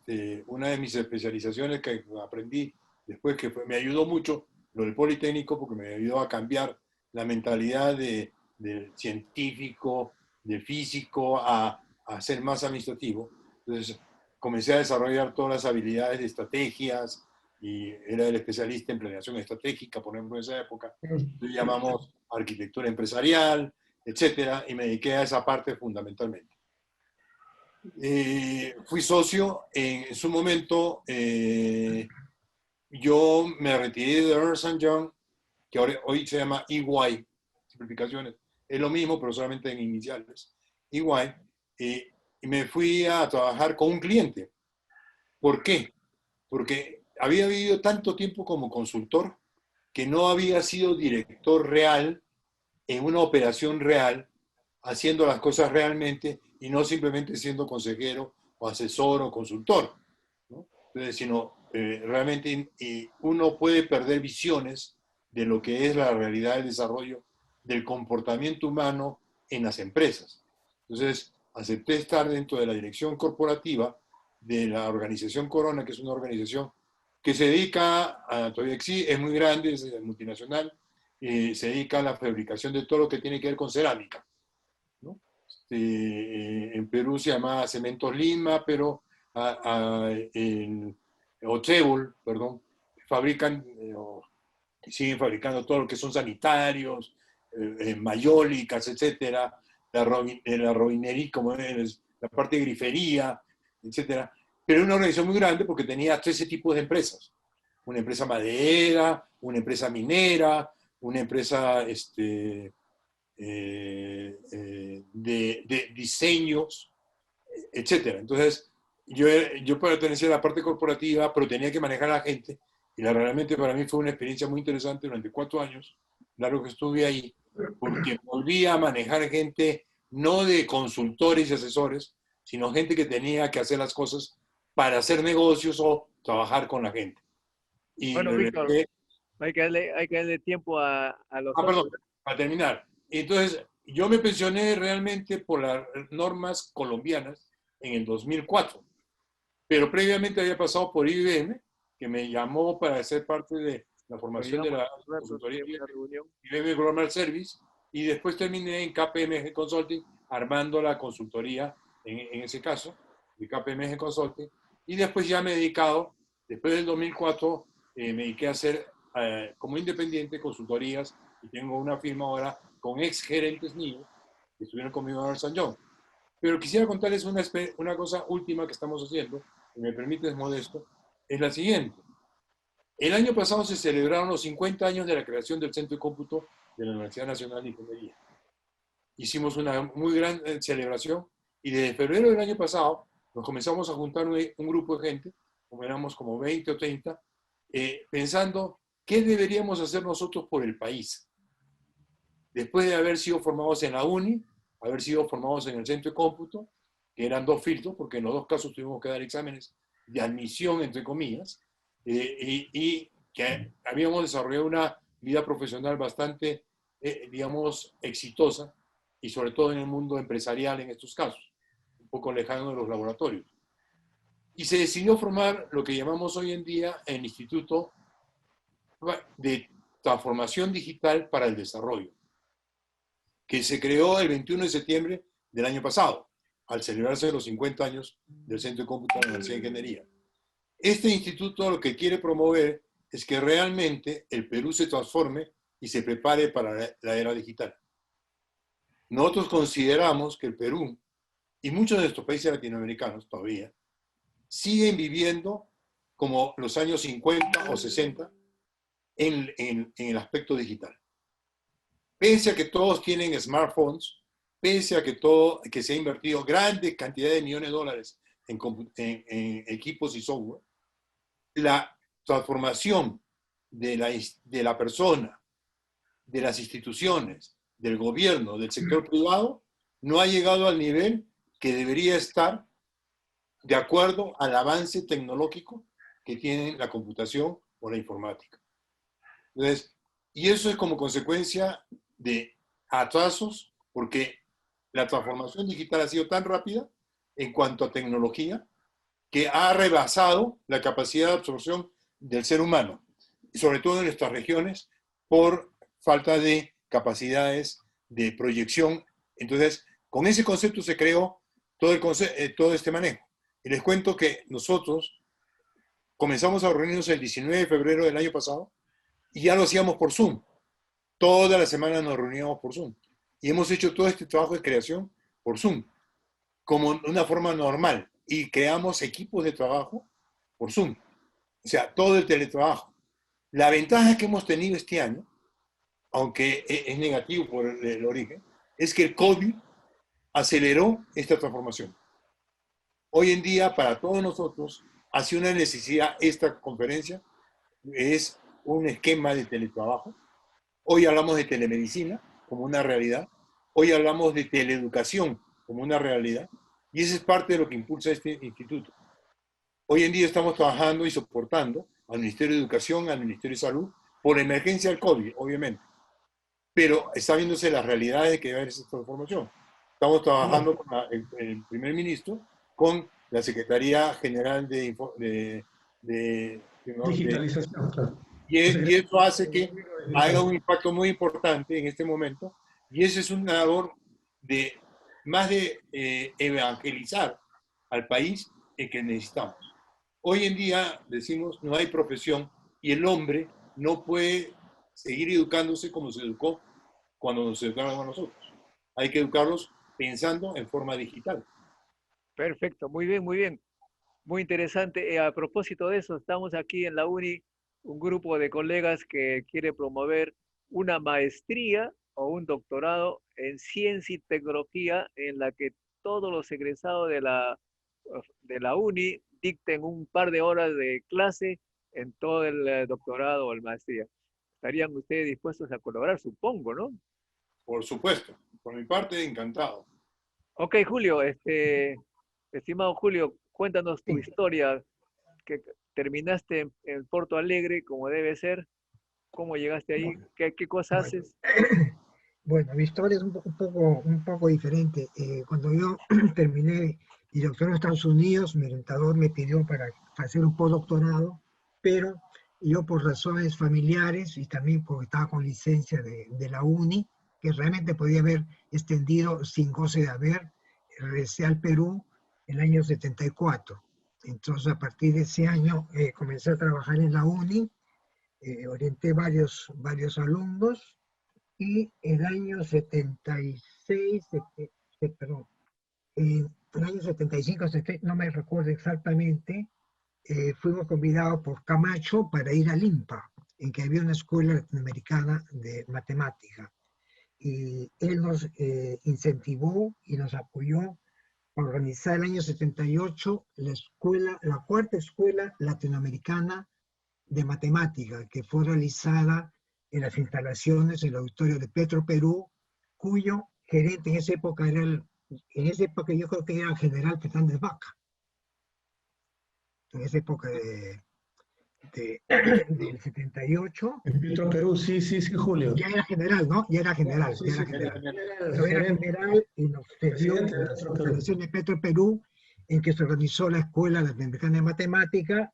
una de mis especializaciones que aprendí después, que me ayudó mucho, lo del Politécnico, porque me ayudó a cambiar la mentalidad del científico, del físico, a ser más administrativo. Entonces, comencé a desarrollar todas las habilidades de estrategias, y era el especialista en planeación estratégica, por ejemplo, en esa época. Lo llamamos arquitectura empresarial, etcétera, y me dediqué a esa parte fundamentalmente. Fui socio en su momento. Yo me retiré de Ernst & Young, que hoy se llama EY, simplificaciones. Es lo mismo, pero solamente en iniciales. EY. Y me fui a trabajar con un cliente. ¿Por qué? Porque había vivido tanto tiempo como consultor que no había sido director real en una operación real, haciendo las cosas realmente y no simplemente siendo consejero o asesor o consultor, ¿no? Entonces, sino realmente uno puede perder visiones de lo que es la realidad del desarrollo del comportamiento humano en las empresas. Entonces, acepté estar dentro de la dirección corporativa de la organización Corona, que es una organización que se dedica todavía es muy grande, es multinacional, se dedica a la fabricación de todo lo que tiene que ver con cerámica, ¿no? En Perú se llama Cementos Lima, pero en Otrébol, perdón, fabrican, siguen fabricando todo lo que son sanitarios, mayólicas, etcétera, la robinería, como es la parte de grifería, etcétera. Pero es una organización muy grande porque tenía 13 tipos de empresas. Una empresa maderera, una empresa minera, una empresa de diseños, etcétera. Entonces, yo pertenecía a la parte corporativa, pero tenía que manejar a la gente, y realmente para mí fue una experiencia muy interesante durante 4 años, largo que estuve ahí, porque volví a manejar gente no de consultores y asesores, sino gente que tenía que hacer las cosas para hacer negocios o trabajar con la gente. Y bueno, Víctor, hay que darle tiempo a los otros. perdón, para terminar. Entonces, yo me pensioné realmente por las normas colombianas en el 2004, pero previamente había pasado por IBM, que me llamó para ser parte de la formación de la consultoría IBM Global Service, y después terminé en KPMG Consulting, armando la consultoría, en ese caso, de KPMG Consulting, y después ya me he dedicado, después del 2004, me dediqué a hacer como independiente consultorías, y tengo una firma ahora con ex gerentes míos que estuvieron conmigo en Ernst & Young. Pero quisiera contarles una cosa última que estamos haciendo, si me permites, Modesto, es la siguiente. El año pasado se celebraron los 50 años de la creación del Centro de Cómputo de la Universidad Nacional de Ingeniería. Hicimos una muy gran celebración, y desde febrero del año pasado nos comenzamos a juntar un grupo de gente, como éramos como 20 o 30, pensando qué deberíamos hacer nosotros por el país. Después de haber sido formados en la UNI, haber sido formados en el Centro de Cómputo, que eran 2 filtros, porque en los 2 casos tuvimos que dar exámenes de admisión, entre comillas, y que habíamos desarrollado una vida profesional bastante, digamos, exitosa, y sobre todo en el mundo empresarial en estos casos, un poco lejano de los laboratorios. Y se decidió formar lo que llamamos hoy en día el Instituto de Transformación Digital para el Desarrollo, que se creó el 21 de septiembre del año pasado, al celebrarse los 50 años del Centro de Cómputo de la Universidad de Ingeniería. Este instituto lo que quiere promover es que realmente el Perú se transforme y se prepare para la era digital. Nosotros consideramos que el Perú y muchos de estos países latinoamericanos todavía siguen viviendo como los años 50 o 60 en el aspecto digital. Pese a que todos tienen smartphones, pese a que se ha invertido grandes cantidades de millones de dólares en equipos y software, la transformación de la persona, de las instituciones, del gobierno, del sector privado, no ha llegado al nivel que debería estar de acuerdo al avance tecnológico que tiene la computación o la informática. Entonces, y eso es como consecuencia de atrasos, porque la transformación digital ha sido tan rápida en cuanto a tecnología que ha rebasado la capacidad de absorción del ser humano, sobre todo en nuestras regiones, por falta de capacidades de proyección. Entonces, con ese concepto se creó todo este manejo. Y les cuento que nosotros comenzamos a reunirnos el 19 de febrero del año pasado y ya lo hacíamos por Zoom. Toda la semana nos reuníamos por Zoom. Y hemos hecho todo este trabajo de creación por Zoom, como una forma normal. Y creamos equipos de trabajo por Zoom. O sea, todo el teletrabajo. La ventaja que hemos tenido este año, aunque es negativo por el origen, es que el COVID aceleró esta transformación. Hoy en día, para todos nosotros, ha sido una necesidad esta conferencia, es un esquema de teletrabajo. Hoy hablamos de telemedicina como una realidad. Hoy hablamos de teleeducación como una realidad. Y eso es parte de lo que impulsa este instituto. Hoy en día estamos trabajando y soportando al Ministerio de Educación, al Ministerio de Salud, por emergencia del COVID, obviamente. Pero está viéndose las realidades de que debe haber esa transformación. Estamos trabajando con el primer ministro, con la Secretaría General de Digitalización, claro. Y eso hace que haya un impacto muy importante en este momento. Y ese es una labor de más de evangelizar al país el que necesitamos. Hoy en día, decimos, no hay profesión y el hombre no puede seguir educándose como se educó cuando nos educaron a nosotros. Hay que educarlos pensando en forma digital. Perfecto, muy bien, muy bien. Muy interesante. A propósito de eso, estamos aquí en la UNI, un grupo de colegas que quiere promover una maestría o un doctorado en ciencia y tecnología en la que todos los egresados de la UNI dicten un par de horas de clase en todo el doctorado o el maestría. ¿Estarían ustedes dispuestos a colaborar? Supongo, ¿no? Por supuesto. Por mi parte, encantado. Ok, Julio, estimado Julio, cuéntanos tu historia, que terminaste en Porto Alegre como debe ser, cómo llegaste ahí, qué cosas haces. Bueno, mi historia es un poco diferente. Cuando yo terminé mi doctorado en Estados Unidos, mi orientador me pidió para hacer un postdoctorado, pero yo por razones familiares y también porque estaba con licencia de la UNI, que realmente podía haber extendido sin goce de haber, regresé al Perú en el año 74. Entonces, a partir de ese año comencé a trabajar en la UNI, orienté varios alumnos, y el año 76, perdón, el año 75, no me recuerdo exactamente, fuimos convidados por Camacho para ir al INPA, en que había una escuela latinoamericana de matemática. Y él nos incentivó y nos apoyó para organizar el año 78 la cuarta escuela latinoamericana de matemática, que fue realizada en las instalaciones del auditorio de Petro Perú, cuyo gerente en esa época yo creo que era el general Fernández Vaca. En esa época del 78. En Petro Perú, sí, Julio. Ya era general, ¿no? Ya era general. Sí, ya era general y nos cedió la instalación de Petro Perú, en que se organizó la Escuela Latinoamericana de Matemática,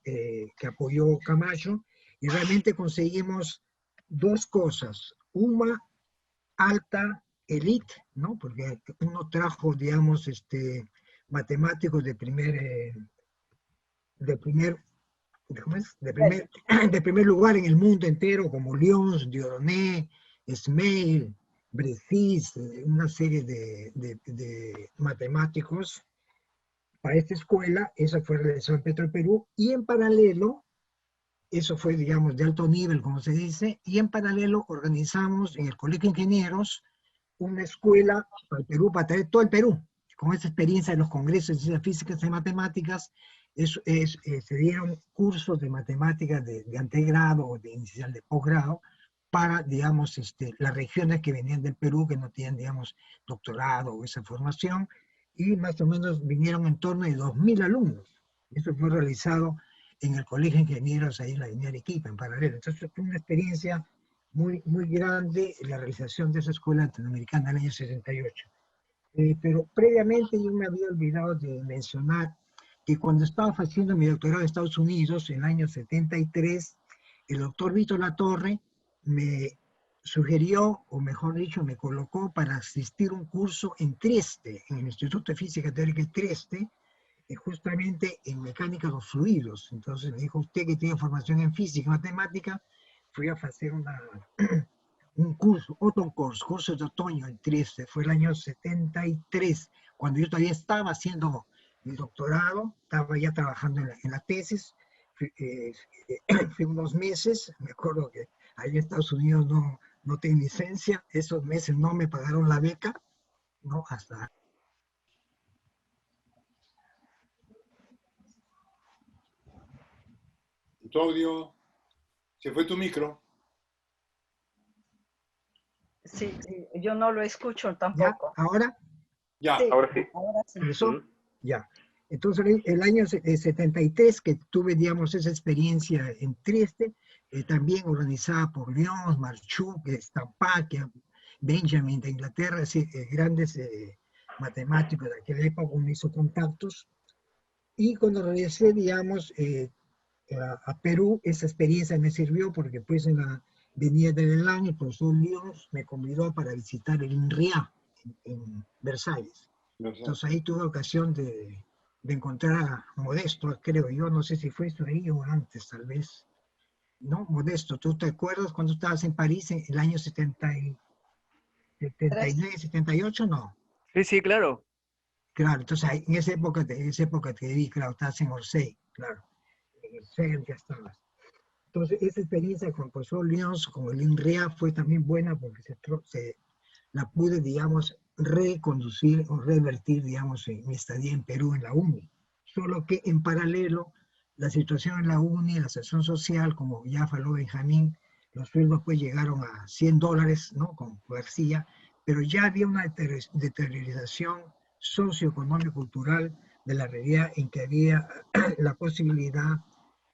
que apoyó Camacho, y realmente conseguimos dos cosas. Una, alta elite, ¿no? Porque uno trajo, digamos, matemáticos de primer lugar en el mundo entero, como Lyons, Dieudonné, Smail, Brecis, una serie de matemáticos para esta escuela. Eso fue realizado en Petroperú, y en paralelo, eso fue, digamos, de alto nivel, como se dice, y en paralelo organizamos en el Colegio de Ingenieros una escuela para el Perú, para traer todo el Perú, con esa experiencia de los congresos de ciencias físicas y matemáticas. Se dieron cursos de matemáticas de antegrado o de inicial de posgrado para, digamos, las regiones que venían del Perú, que no tenían, digamos, doctorado o esa formación, y más o menos vinieron en torno de 2.000 alumnos. Eso fue realizado en el Colegio de Ingenieros, ahí en la Avenida Arequipa, en paralelo. Entonces fue una experiencia muy, muy grande la realización de esa escuela latinoamericana en el año 68. Pero previamente yo me había olvidado de mencionar que cuando estaba haciendo mi doctorado en Estados Unidos, en el año 73, el doctor Víctor Latorre me sugirió, o mejor dicho, me colocó para asistir a un curso en Trieste, en el Instituto de Física Teórica de Trieste, justamente en mecánica de los fluidos. Entonces me dijo: usted que tiene formación en física y matemática, fui a hacer un curso, curso de otoño en Trieste. Fue el año 73, cuando yo todavía estaba haciendo mi doctorado, estaba ya trabajando en la tesis. Fui unos meses, me acuerdo que ahí en Estados Unidos no tengo licencia, esos meses no me pagaron la beca, ¿no? Hasta... Tu audio, se fue tu micro. Sí, yo no lo escucho ¿Ya? tampoco. ¿Ahora? Ya, Sí, ahora sí. ahora sí. ¿Eso? Ya. Entonces, el año 73, que tuve, digamos, esa experiencia en Trieste, también organizada por Lyons, Marchuk, Stampac, Benjamin de Inglaterra, grandes matemáticos de aquella época, me hizo contactos. Y cuando regresé, digamos, a Perú, esa experiencia me sirvió porque pues en la Avenida del Elán, el profesor Lyons me convidó para visitar el INRIA en Versalles. Entonces ahí tuve ocasión de encontrar a Modesto, creo yo, no sé si fue eso ahí o antes, tal vez. No, Modesto, ¿tú te acuerdas cuando estabas en París en el año 79, 78? No. Sí, sí, claro. Claro, entonces ahí, en esa época te vi, claro, estabas en Orsay, claro. En Orsay ya estabas. Entonces esa experiencia con el profesor Lyons, con el INRIA, fue también buena porque la pude, digamos, reconducir o revertir, digamos, en mi estadía en Perú, en la UNI. Solo que en paralelo, la situación en la UNI, la situación social, como ya habló Benjamín, los sueldos pues llegaron a $100, ¿no? Con García, pero ya había una deteriorización socioeconómico-cultural de la realidad en que había la posibilidad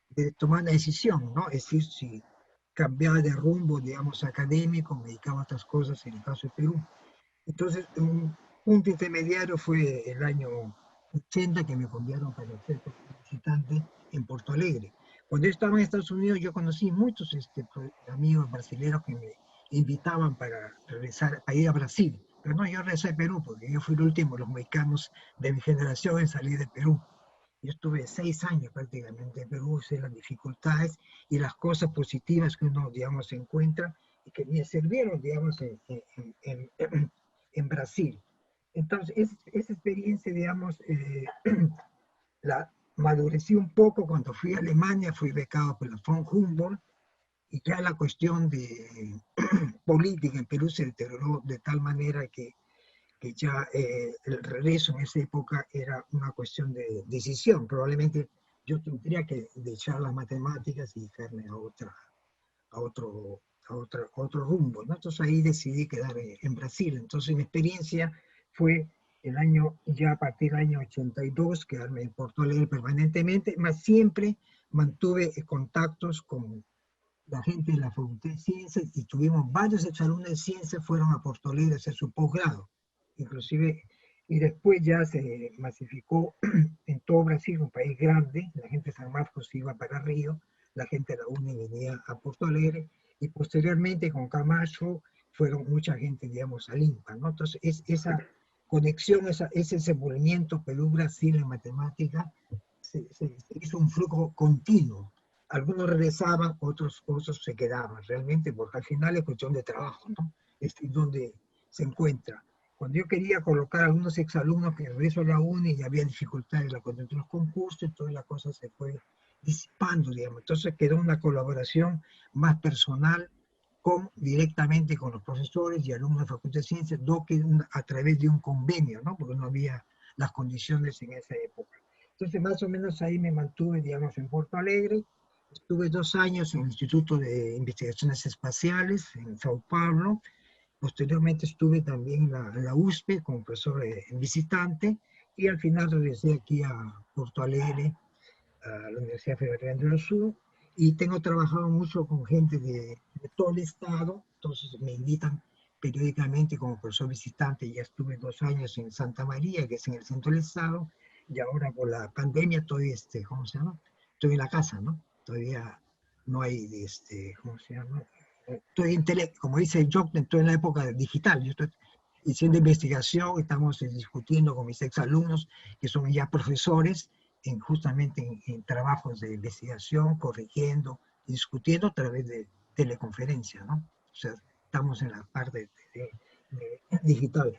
de tomar una decisión, ¿no? Es decir, si cambiaba de rumbo, digamos, académico, me dedicaba a otras cosas, en el caso de Perú. Entonces, un punto intermediario fue el año 80, que me conviaron para ser visitante en Porto Alegre. Cuando yo estaba en Estados Unidos, yo conocí muchos amigos brasileños que me invitaban para regresar, a ir a Brasil. Pero no, yo regresé a Perú, porque yo fui el último, los mexicanos de mi generación en salir de Perú. Yo estuve 6 años prácticamente en Perú, sé las dificultades y las cosas positivas que uno, digamos, encuentra y que me sirvieron, digamos, en Brasil. Entonces, esa experiencia, digamos, la madurecí un poco cuando fui a Alemania, fui becado por la von Humboldt, y ya la cuestión de política en Perú se deterioró de tal manera que ya el regreso en esa época era una cuestión de decisión. Probablemente yo tendría que echar las matemáticas y dedicarme a otro rumbo, ¿no? Entonces ahí decidí quedar en Brasil. Entonces mi experiencia fue ya a partir del año 82, quedarme en Porto Alegre permanentemente, más siempre mantuve contactos con la gente de la Facultad de Ciencias, y tuvimos varios exalumnos de ciencias fueron a Porto Alegre a hacer su posgrado, inclusive, y después ya se masificó en todo Brasil, un país grande, la gente de San Marcos iba para Río, la gente de la UNI venía a Porto Alegre, y posteriormente con Camacho fueron mucha gente, digamos, a Limpa, ¿no? Entonces esa conexión, ese movimiento Perú-Brasil en matemática, se hizo un flujo continuo. Algunos regresaban, otros se quedaban, realmente, porque al final es cuestión de trabajo, ¿no? Donde se encuentra. cuando yo quería colocar a algunos exalumnos que regreso a la uni y había dificultades en la cuestión de los concursos, entonces la cosa se fue disipando, digamos. Entonces quedó una colaboración más personal directamente con los profesores y alumnos de Facultad de Ciencias, no que a través de un convenio, ¿no? Porque no había las condiciones en esa época. Entonces más o menos ahí me mantuve, digamos, en Porto Alegre. Estuve 2 años en el Instituto de Investigaciones Espaciales en Sao Paulo. Posteriormente estuve también en la USP como profesor visitante y al final regresé aquí a Porto Alegre, a la Universidad Federal del Sur, y tengo trabajado mucho con gente de todo el estado, entonces me invitan periódicamente como profesor visitante. Ya estuve 2 años en Santa María, que es en el centro del estado, y ahora por la pandemia estoy, ¿cómo se llama? Estoy en la casa, ¿no? Todavía no hay, ¿cómo se llama? Estoy como dice Jock, estoy en la época digital. Yo estoy haciendo investigación, estamos discutiendo con mis exalumnos, que son ya profesores, justamente en trabajos de investigación, corrigiendo, discutiendo a través de teleconferencia, ¿no? O sea, estamos en la parte digital.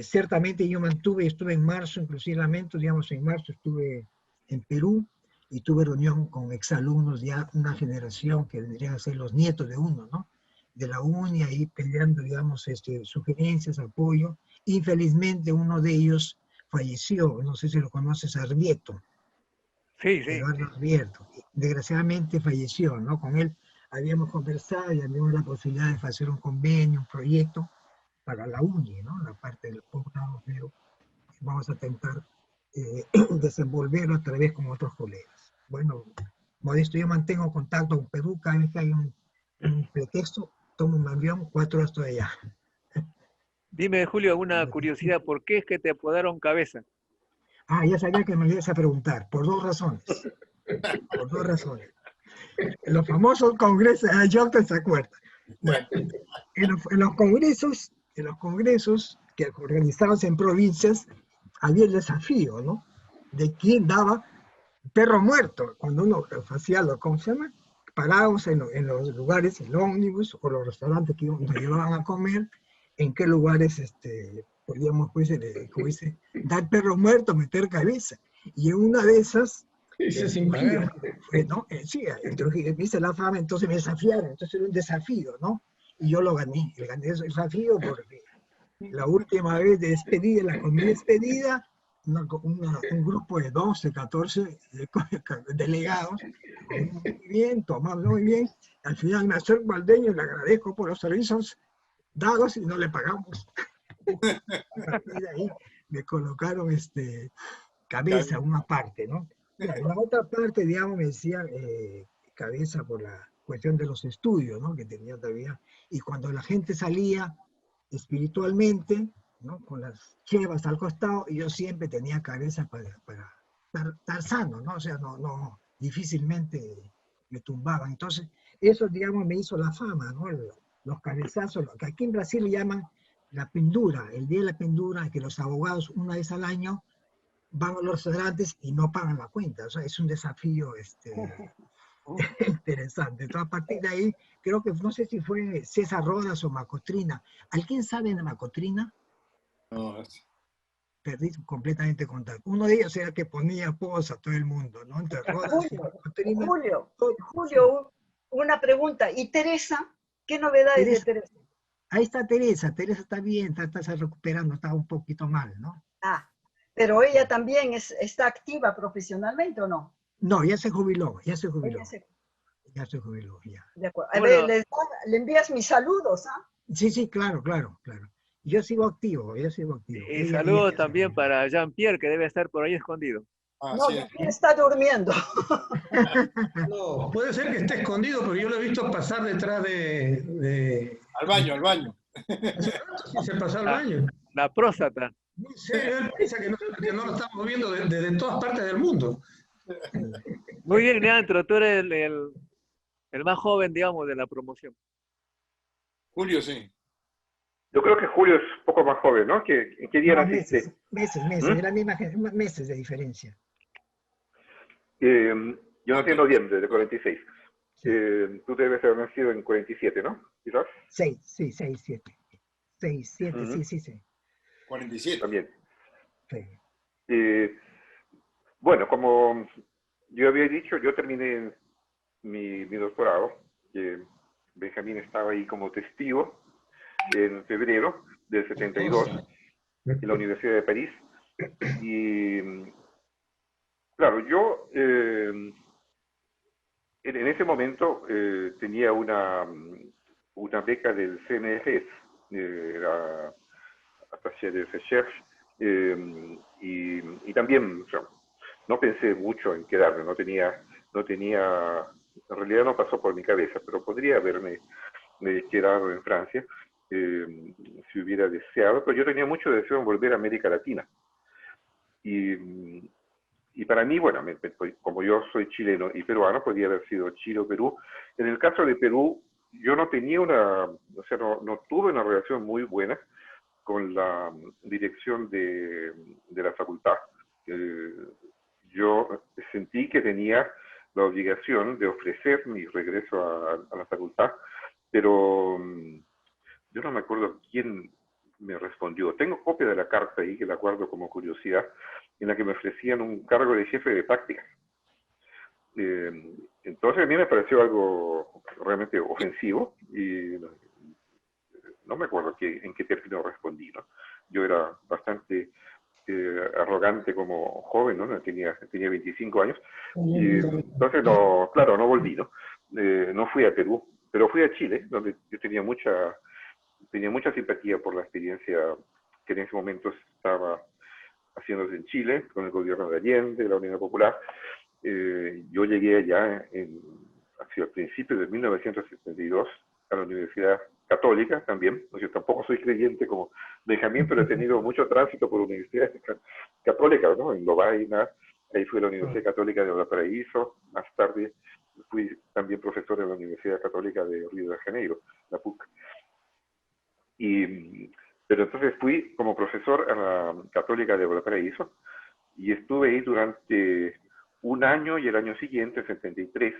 Ciertamente yo estuve en marzo, inclusivamente, digamos, en marzo estuve en Perú y tuve reunión con exalumnos, ya una generación que vendrían a ser los nietos de uno, ¿no? De la uni, ahí peleando, digamos, sugerencias, apoyo. Infelizmente uno de ellos falleció, no sé si lo conoces, Arbieto. Sí, sí. Eduardo Arbieto. Desgraciadamente falleció, ¿no? Con él habíamos conversado y habíamos la posibilidad de hacer un convenio, un proyecto para la uni, ¿no? La parte del posgrado, pero vamos a intentar desenvolverlo a través con otros colegas. Bueno, Modesto, yo mantengo contacto con Perú, cada vez que hay un pretexto, tomo un avión, 4 horas estoy allá. Dime, Julio, una curiosidad, ¿por qué es que te apodaron Cabeza? Ya sabía que me ibas a preguntar, por 2 razones. Por 2 razones. En los famosos congresos, Jonathan se acuerda. Bueno, en los congresos que organizados en provincias, había el desafío, ¿no? De quién daba perro muerto. Cuando uno hacía lo, ¿cómo se llama? Parábamos en los lugares, el ómnibus o los restaurantes que nos llevaban a comer, en qué lugares podíamos, pues, como dice, dar perro muerto, meter cabeza. Y en una de esas, sin pagar. ¿no? Sí, entonces, hice la fama, entonces me desafiaron, entonces era un desafío, ¿no? Y yo lo gané, gané ese desafío porque la última vez de despedida, la comida despedida, un grupo de 12, 14 delegados, muy bien, tomando muy bien, al final me acerco al dueño y le agradezco por los servicios dados y no le pagamos. A partir de ahí me colocaron cabeza, una parte, ¿no? Mira, en la otra parte, digamos, me decían cabeza por la cuestión de los estudios, ¿no? Que tenía todavía. Y cuando la gente salía espiritualmente, ¿no? Con las chevas al costado, y yo siempre tenía cabeza para estar sano, ¿no? O sea, no, difícilmente me tumbaban. Entonces, eso, digamos, me hizo la fama, ¿no? Los cabezazos, lo que aquí en Brasil le llaman la pendura, el día de la pendura, que los abogados una vez al año van a los restaurantes y no pagan la cuenta. O sea, es un desafío interesante. Entonces, a partir de ahí, creo que no sé si fue César Rodas o Macotrina. ¿Alguien sabe de Macotrina? No, Perdí completamente contacto. Uno de ellos era el que ponía pos a todo el mundo, ¿no? Entre Rodas y Macotrina. Julio, una pregunta. ¿Y Teresa? ¿Qué novedades de Teresa? Ahí está Teresa. Teresa está bien, está recuperando, está un poquito mal, ¿no? Pero ella también está activa profesionalmente, ¿o no? No, ya se jubiló. Ya se jubiló, ya. De acuerdo. A ver, le envías mis saludos, ¿ah? Sí, claro. Yo sigo activo. Y saludos también para Jean-Pierre, que debe estar por ahí escondido. No, Jean-Pierre está durmiendo. No, puede ser que esté escondido, pero yo lo he visto pasar detrás de... Al baño. Hace rato sí se pasó al baño. La próstata. Muy serio, él piensa que no lo estamos viendo desde todas partes del mundo. Muy bien, Leandro, tú eres el más joven, digamos, de la promoción. Julio, sí. Yo creo que Julio es un poco más joven, ¿no? ¿En qué día naciste? Meses, de la misma meses de diferencia. Yo nací en noviembre de 46. Sí. Tú debes haber nacido en 47, ¿no? ¿Quizás? 6, 7. 6, 7, sí. 47. También. Sí. Bueno, como yo había dicho, yo terminé mi doctorado. Benjamín estaba ahí como testigo en febrero del 72 en la Universidad de París. Y claro, yo en ese momento tenía una beca del CNRS, era attaché de recherche, y también, o sea, no pensé mucho en quedarme, no tenía, en realidad no pasó por mi cabeza, pero podría haberme quedado en Francia si hubiera deseado, pero yo tenía mucho deseo en volver a América Latina. Y para mí, bueno, como yo soy chileno y peruano, podría haber sido Chile o Perú. En el caso de Perú, yo no tenía o sea, no tuve una relación muy buena con la dirección de la facultad. Yo sentí que tenía la obligación de ofrecer mi regreso a la facultad, pero yo no me acuerdo quién me respondió. Tengo copia de la carta ahí, que la guardo como curiosidad, en la que me ofrecían un cargo de jefe de prácticas. Entonces a mí me pareció algo realmente ofensivo y no me acuerdo en qué término respondí, ¿no? Yo era bastante arrogante como joven, ¿no? Tenía 25 años. Y entonces, no, claro, no volví, ¿no? No fui a Perú, pero fui a Chile, donde yo tenía mucha simpatía por la experiencia que en ese momento estaba haciéndose en Chile, con el gobierno de Allende, de la Unidad Popular. Yo llegué allá hacia el principio de 1972 a la Universidad Católica también. Yo tampoco soy creyente como Benjamín, pero he tenido mucho tránsito por universidades católicas, ¿no? En Lovaina, ahí fui a la Universidad Católica de Valparaíso, más tarde fui también profesor en la Universidad Católica de Río de Janeiro, la PUC. Pero entonces fui como profesor a la Católica de Valparaíso y estuve ahí durante un año, y el año siguiente, el 73,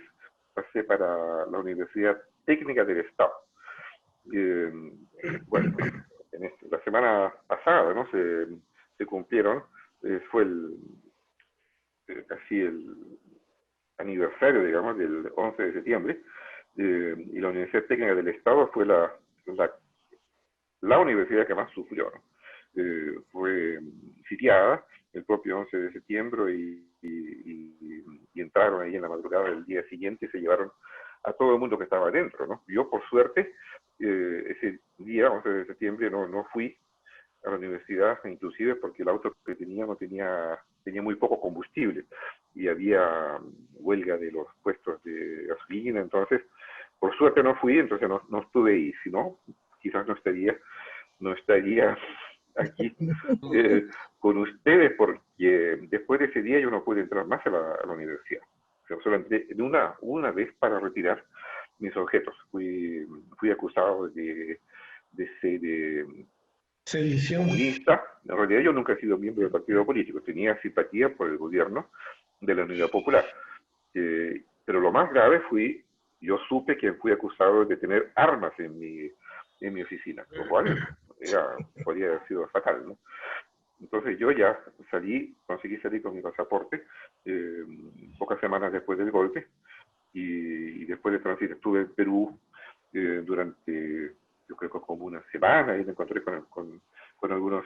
pasé para la Universidad Técnica del Estado. Bueno, la semana pasada, ¿no? Se cumplieron, fue casi el aniversario, digamos, del 11 de septiembre, y la Universidad Técnica del Estado fue la universidad que más sufrió, ¿no? Fue sitiada el propio 11 de septiembre y entraron ahí en la madrugada del día siguiente y se llevaron a todo el mundo que estaba adentro, ¿no? Yo, por suerte, ese día, 11 de septiembre, no fui a la universidad, inclusive porque el auto que tenía tenía muy poco combustible y había huelga de los puestos de gasolina, entonces, por suerte no fui, entonces no estuve ahí, si no, quizás no estaría aquí con ustedes, porque después de ese día yo no pude entrar más a la universidad. O sea, solo entré una vez para retirar mis objetos. Fui acusado de ser comunista. En realidad yo nunca he sido miembro del partido político, tenía simpatía por el gobierno de la Unidad Popular. Pero lo más grave yo supe que fui acusado de tener armas en mi oficina, lo cual podría haber sido fatal, ¿no? Entonces yo ya conseguí salir con mi pasaporte pocas semanas después del golpe, y después de transitar estuve en Perú durante, yo creo que como una semana, y me encontré con algunos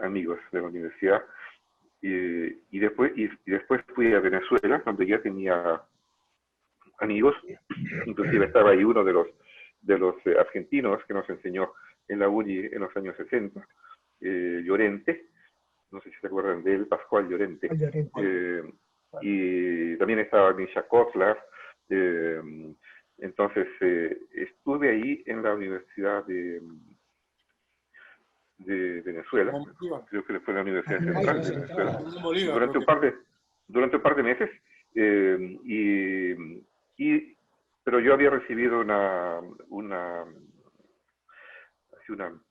amigos de la universidad, y después fui a Venezuela, donde ya tenía amigos, inclusive estaba ahí uno de los argentinos que nos enseñó en la UNI en los años 60, Llorente, no sé si se acuerdan de él, Pascual Llorente, y también estaba Misha Kotlar. Entonces estuve ahí en la Universidad de Venezuela, creo que fue la Universidad Central de Venezuela, durante un par de meses, pero yo había recibido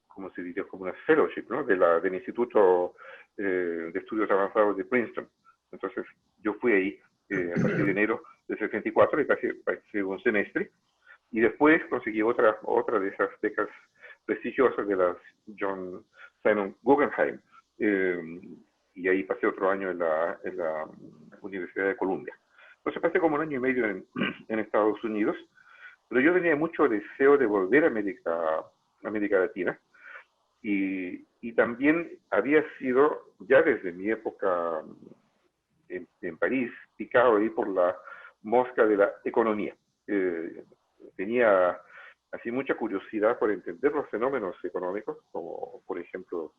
¿cómo se diría? Como una fellowship, ¿no? Del Instituto de Estudios Avanzados de Princeton. Entonces yo fui ahí a partir de enero del 74, y pasé un semestre, y después conseguí otra de esas becas prestigiosas de las John Simon Guggenheim, y ahí pasé otro año en la Universidad de Columbia. Entonces pasé como un año y medio en Estados Unidos, pero yo tenía mucho deseo de volver a América Latina, y también había sido, ya desde mi época en París, picado ahí por la mosca de la economía. Tenía así mucha curiosidad por entender los fenómenos económicos, como por ejemplo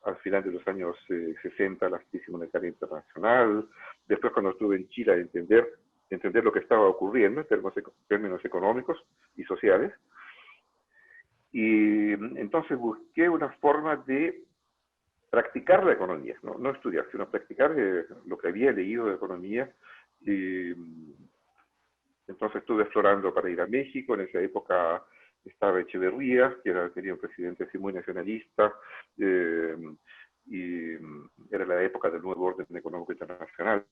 al final de los años 60 la crisis monetaria internacional, después cuando estuve en Chile a entender lo que estaba ocurriendo en términos económicos y sociales. Y entonces busqué una forma de practicar la economía, no estudiar, sino practicar lo que había leído de economía. Y entonces estuve explorando para ir a México. En esa época estaba Echeverría, que tenía un presidente así muy nacionalista, y era la época del nuevo orden económico internacional.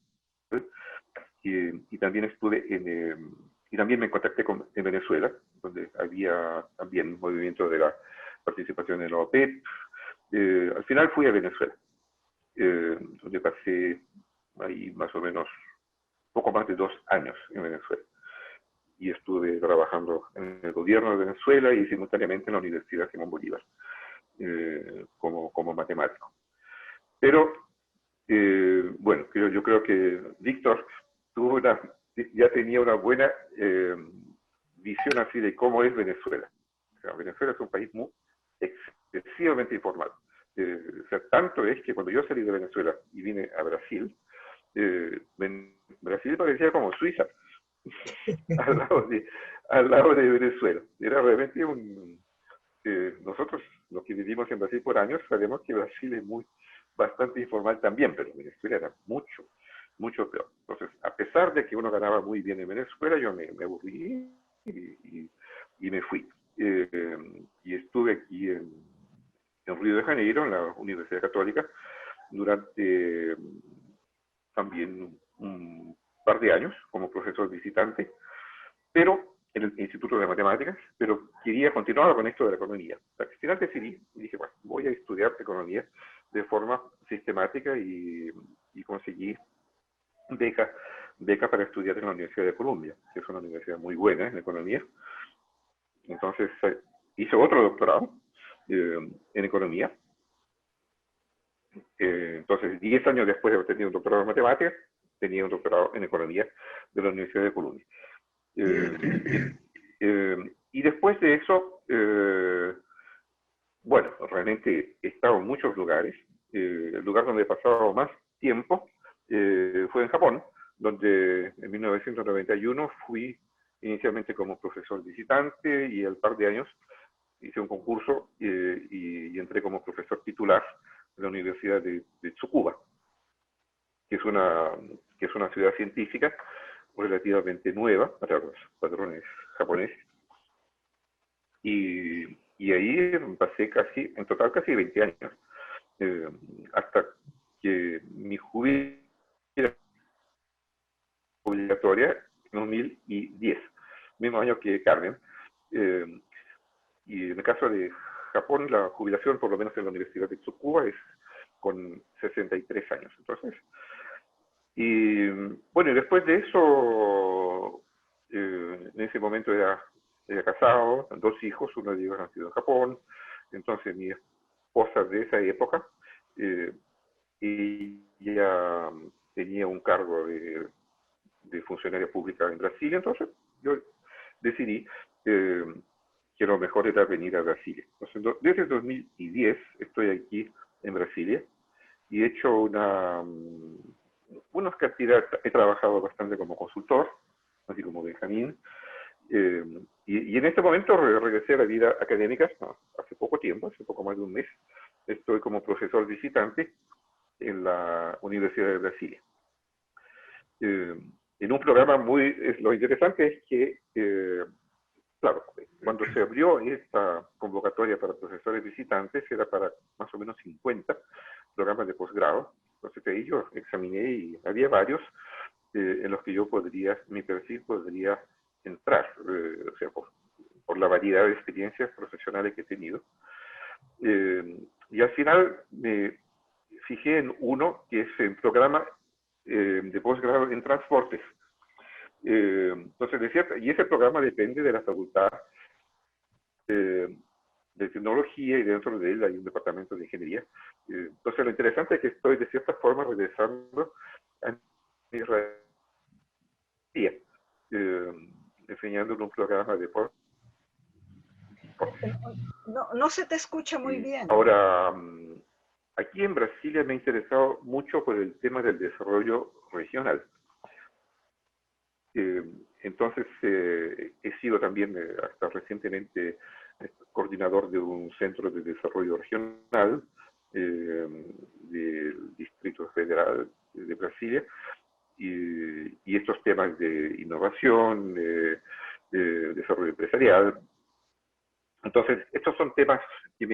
Y también estuve y también me contacté en Venezuela, donde había también un movimiento de la participación en la OPEP. Al final fui a Venezuela, donde pasé ahí más o menos poco más de 2 años en Venezuela. Y estuve trabajando en el gobierno de Venezuela y simultáneamente en la Universidad Simón Bolívar, como matemático. Pero, bueno, yo creo que Víctor ya tenía una buena visión así de cómo es Venezuela. O sea, Venezuela es un país muy excesivamente informal. O sea, tanto es que cuando yo salí de Venezuela y vine a Brasil, Brasil parecía como Suiza, al lado de Venezuela. Era realmente nosotros, los que vivimos en Brasil por años, sabemos que Brasil es bastante informal también, pero Venezuela era mucho, mucho peor. Entonces, a pesar de que uno ganaba muy bien en Venezuela, yo me aburrí y me fui. Y estuve aquí en Río de Janeiro, en la Universidad Católica, durante también un par de años como profesor visitante, pero en el Instituto de Matemáticas, pero quería continuar con esto de la economía. Al final decidí y dije, bueno, voy a estudiar economía de forma sistemática, y conseguí beca para estudiar en la Universidad de Columbia, que es una universidad muy buena en economía. Entonces hice otro doctorado en economía. Entonces, 10 años después de haber tenido un doctorado en matemáticas, tenía un doctorado en economía de la Universidad de Columbia. Y después de eso, bueno, realmente he estado en muchos lugares. El lugar donde he pasado más tiempo fue en Japón, donde en 1991 fui inicialmente como profesor visitante, y al par de años hice un concurso y entré como profesor titular en la Universidad de Tsukuba, que es una ciudad científica relativamente nueva para los patrones japoneses. Y ahí pasé en total casi 20 años, hasta que mi jubilación obligatoria en 2010, mismo año que Carmen. Y en el caso de Japón, la jubilación, por lo menos en la Universidad de Tsukuba, es con 63 años. Entonces, y bueno, y después de eso, en ese momento era casado, 2 hijos, uno de ellos nacido en Japón. Entonces mi esposa de esa época, ella tenía un cargo de funcionaria pública en Brasil. Entonces yo decidí que lo mejor era venir a Brasilia. Entonces, desde 2010 estoy aquí en Brasilia y he hecho unas cantidades. He trabajado bastante como consultor, así como Benjamín, y en este momento regresé a la vida académica hace poco tiempo, hace poco más de un mes. Estoy como profesor visitante en la Universidad de Brasilia. En un programa lo interesante es que, claro, cuando se abrió esta convocatoria para profesores visitantes, era para más o menos 50 programas de posgrado. Entonces ahí yo examiné y había varios en los que mi perfil podría entrar, o sea, por la variedad de experiencias profesionales que he tenido. Y al final me fijé en uno que es el programa de posgrado en transportes. Entonces, y ese programa depende de la facultad de tecnología, y dentro de él hay un departamento de ingeniería. Entonces, lo interesante es que estoy de cierta forma regresando a mi raíz, enseñando en un programa de posgrado. No se te escucha muy bien. Ahora, aquí en Brasilia me he interesado mucho por el tema del desarrollo regional. Entonces, he sido también hasta recientemente coordinador de un centro de desarrollo regional del Distrito Federal de Brasilia, y estos temas de innovación, desarrollo empresarial. Entonces, estos son temas que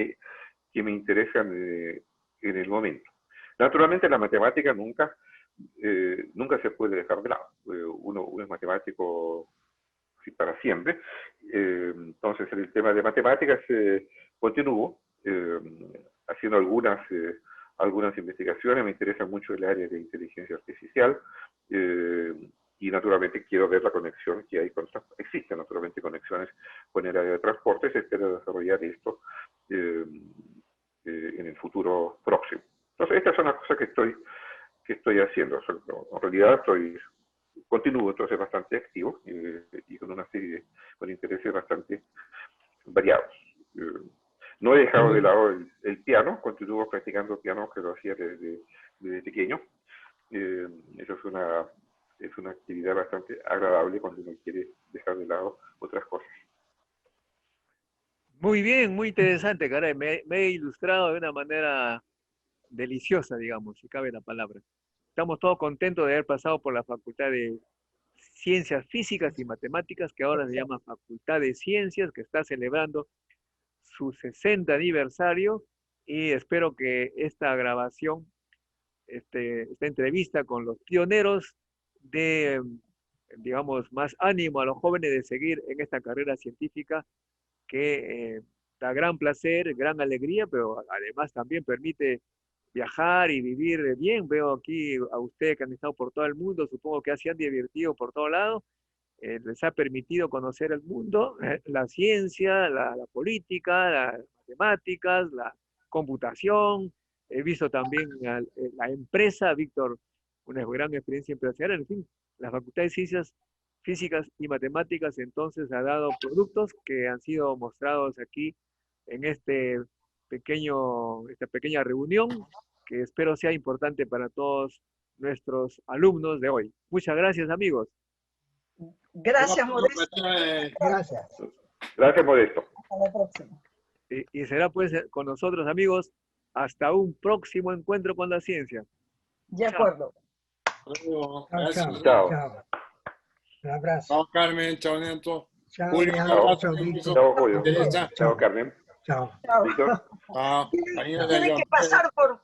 me interesan en el momento. Naturalmente, la matemática nunca se puede dejar de lado. Uno es matemático para siempre. Entonces, en el tema de matemáticas continúo haciendo algunas investigaciones. Me interesa mucho el área de inteligencia artificial, y naturalmente quiero ver la conexión que hay existen naturalmente conexiones con el área de transportes. Espero desarrollar esto en el futuro próximo. Entonces, estas son las cosas que estoy haciendo. En realidad continúo entonces bastante activo y con una serie con intereses bastante variados. No he dejado de lado el piano, continúo practicando piano, que lo hacía desde pequeño. Eso es una actividad bastante agradable cuando uno quiere dejar de lado otras cosas. Muy bien, muy interesante, caray. Me he ilustrado de una manera deliciosa, digamos, si cabe la palabra. Estamos todos contentos de haber pasado por la Facultad de Ciencias Físicas y Matemáticas, que ahora se llama Facultad de Ciencias, que está celebrando su 60 aniversario, y espero que esta grabación, esta entrevista con los pioneros de, digamos, más ánimo a los jóvenes de seguir en esta carrera científica que da gran placer, gran alegría, pero además también permite viajar y vivir bien. Veo aquí a ustedes que han estado por todo el mundo, supongo que se han divertido por todo lado. Les ha permitido conocer el mundo, la ciencia, la política, las matemáticas, la computación. He visto también la empresa, Víctor, una gran experiencia empresarial. En fin, la Facultad de Ciencias Físicas y Matemáticas entonces ha dado productos que han sido mostrados aquí en esta pequeña reunión, que espero sea importante para todos nuestros alumnos de hoy. Muchas gracias, amigos. Gracias, Modesto. Gracias. Gracias, Modesto. Hasta la próxima. Y será pues con nosotros, amigos, hasta un próximo encuentro con la ciencia. De acuerdo. Gracias. Chao. Un abrazo. Chao, Carmen. Chao, Neto. Chao, Julio. chao, Víctor. Chao, Julio. Teresa. Chao, Carmen. Chao. Chao. Víctor. Chao. Tiene que pasar por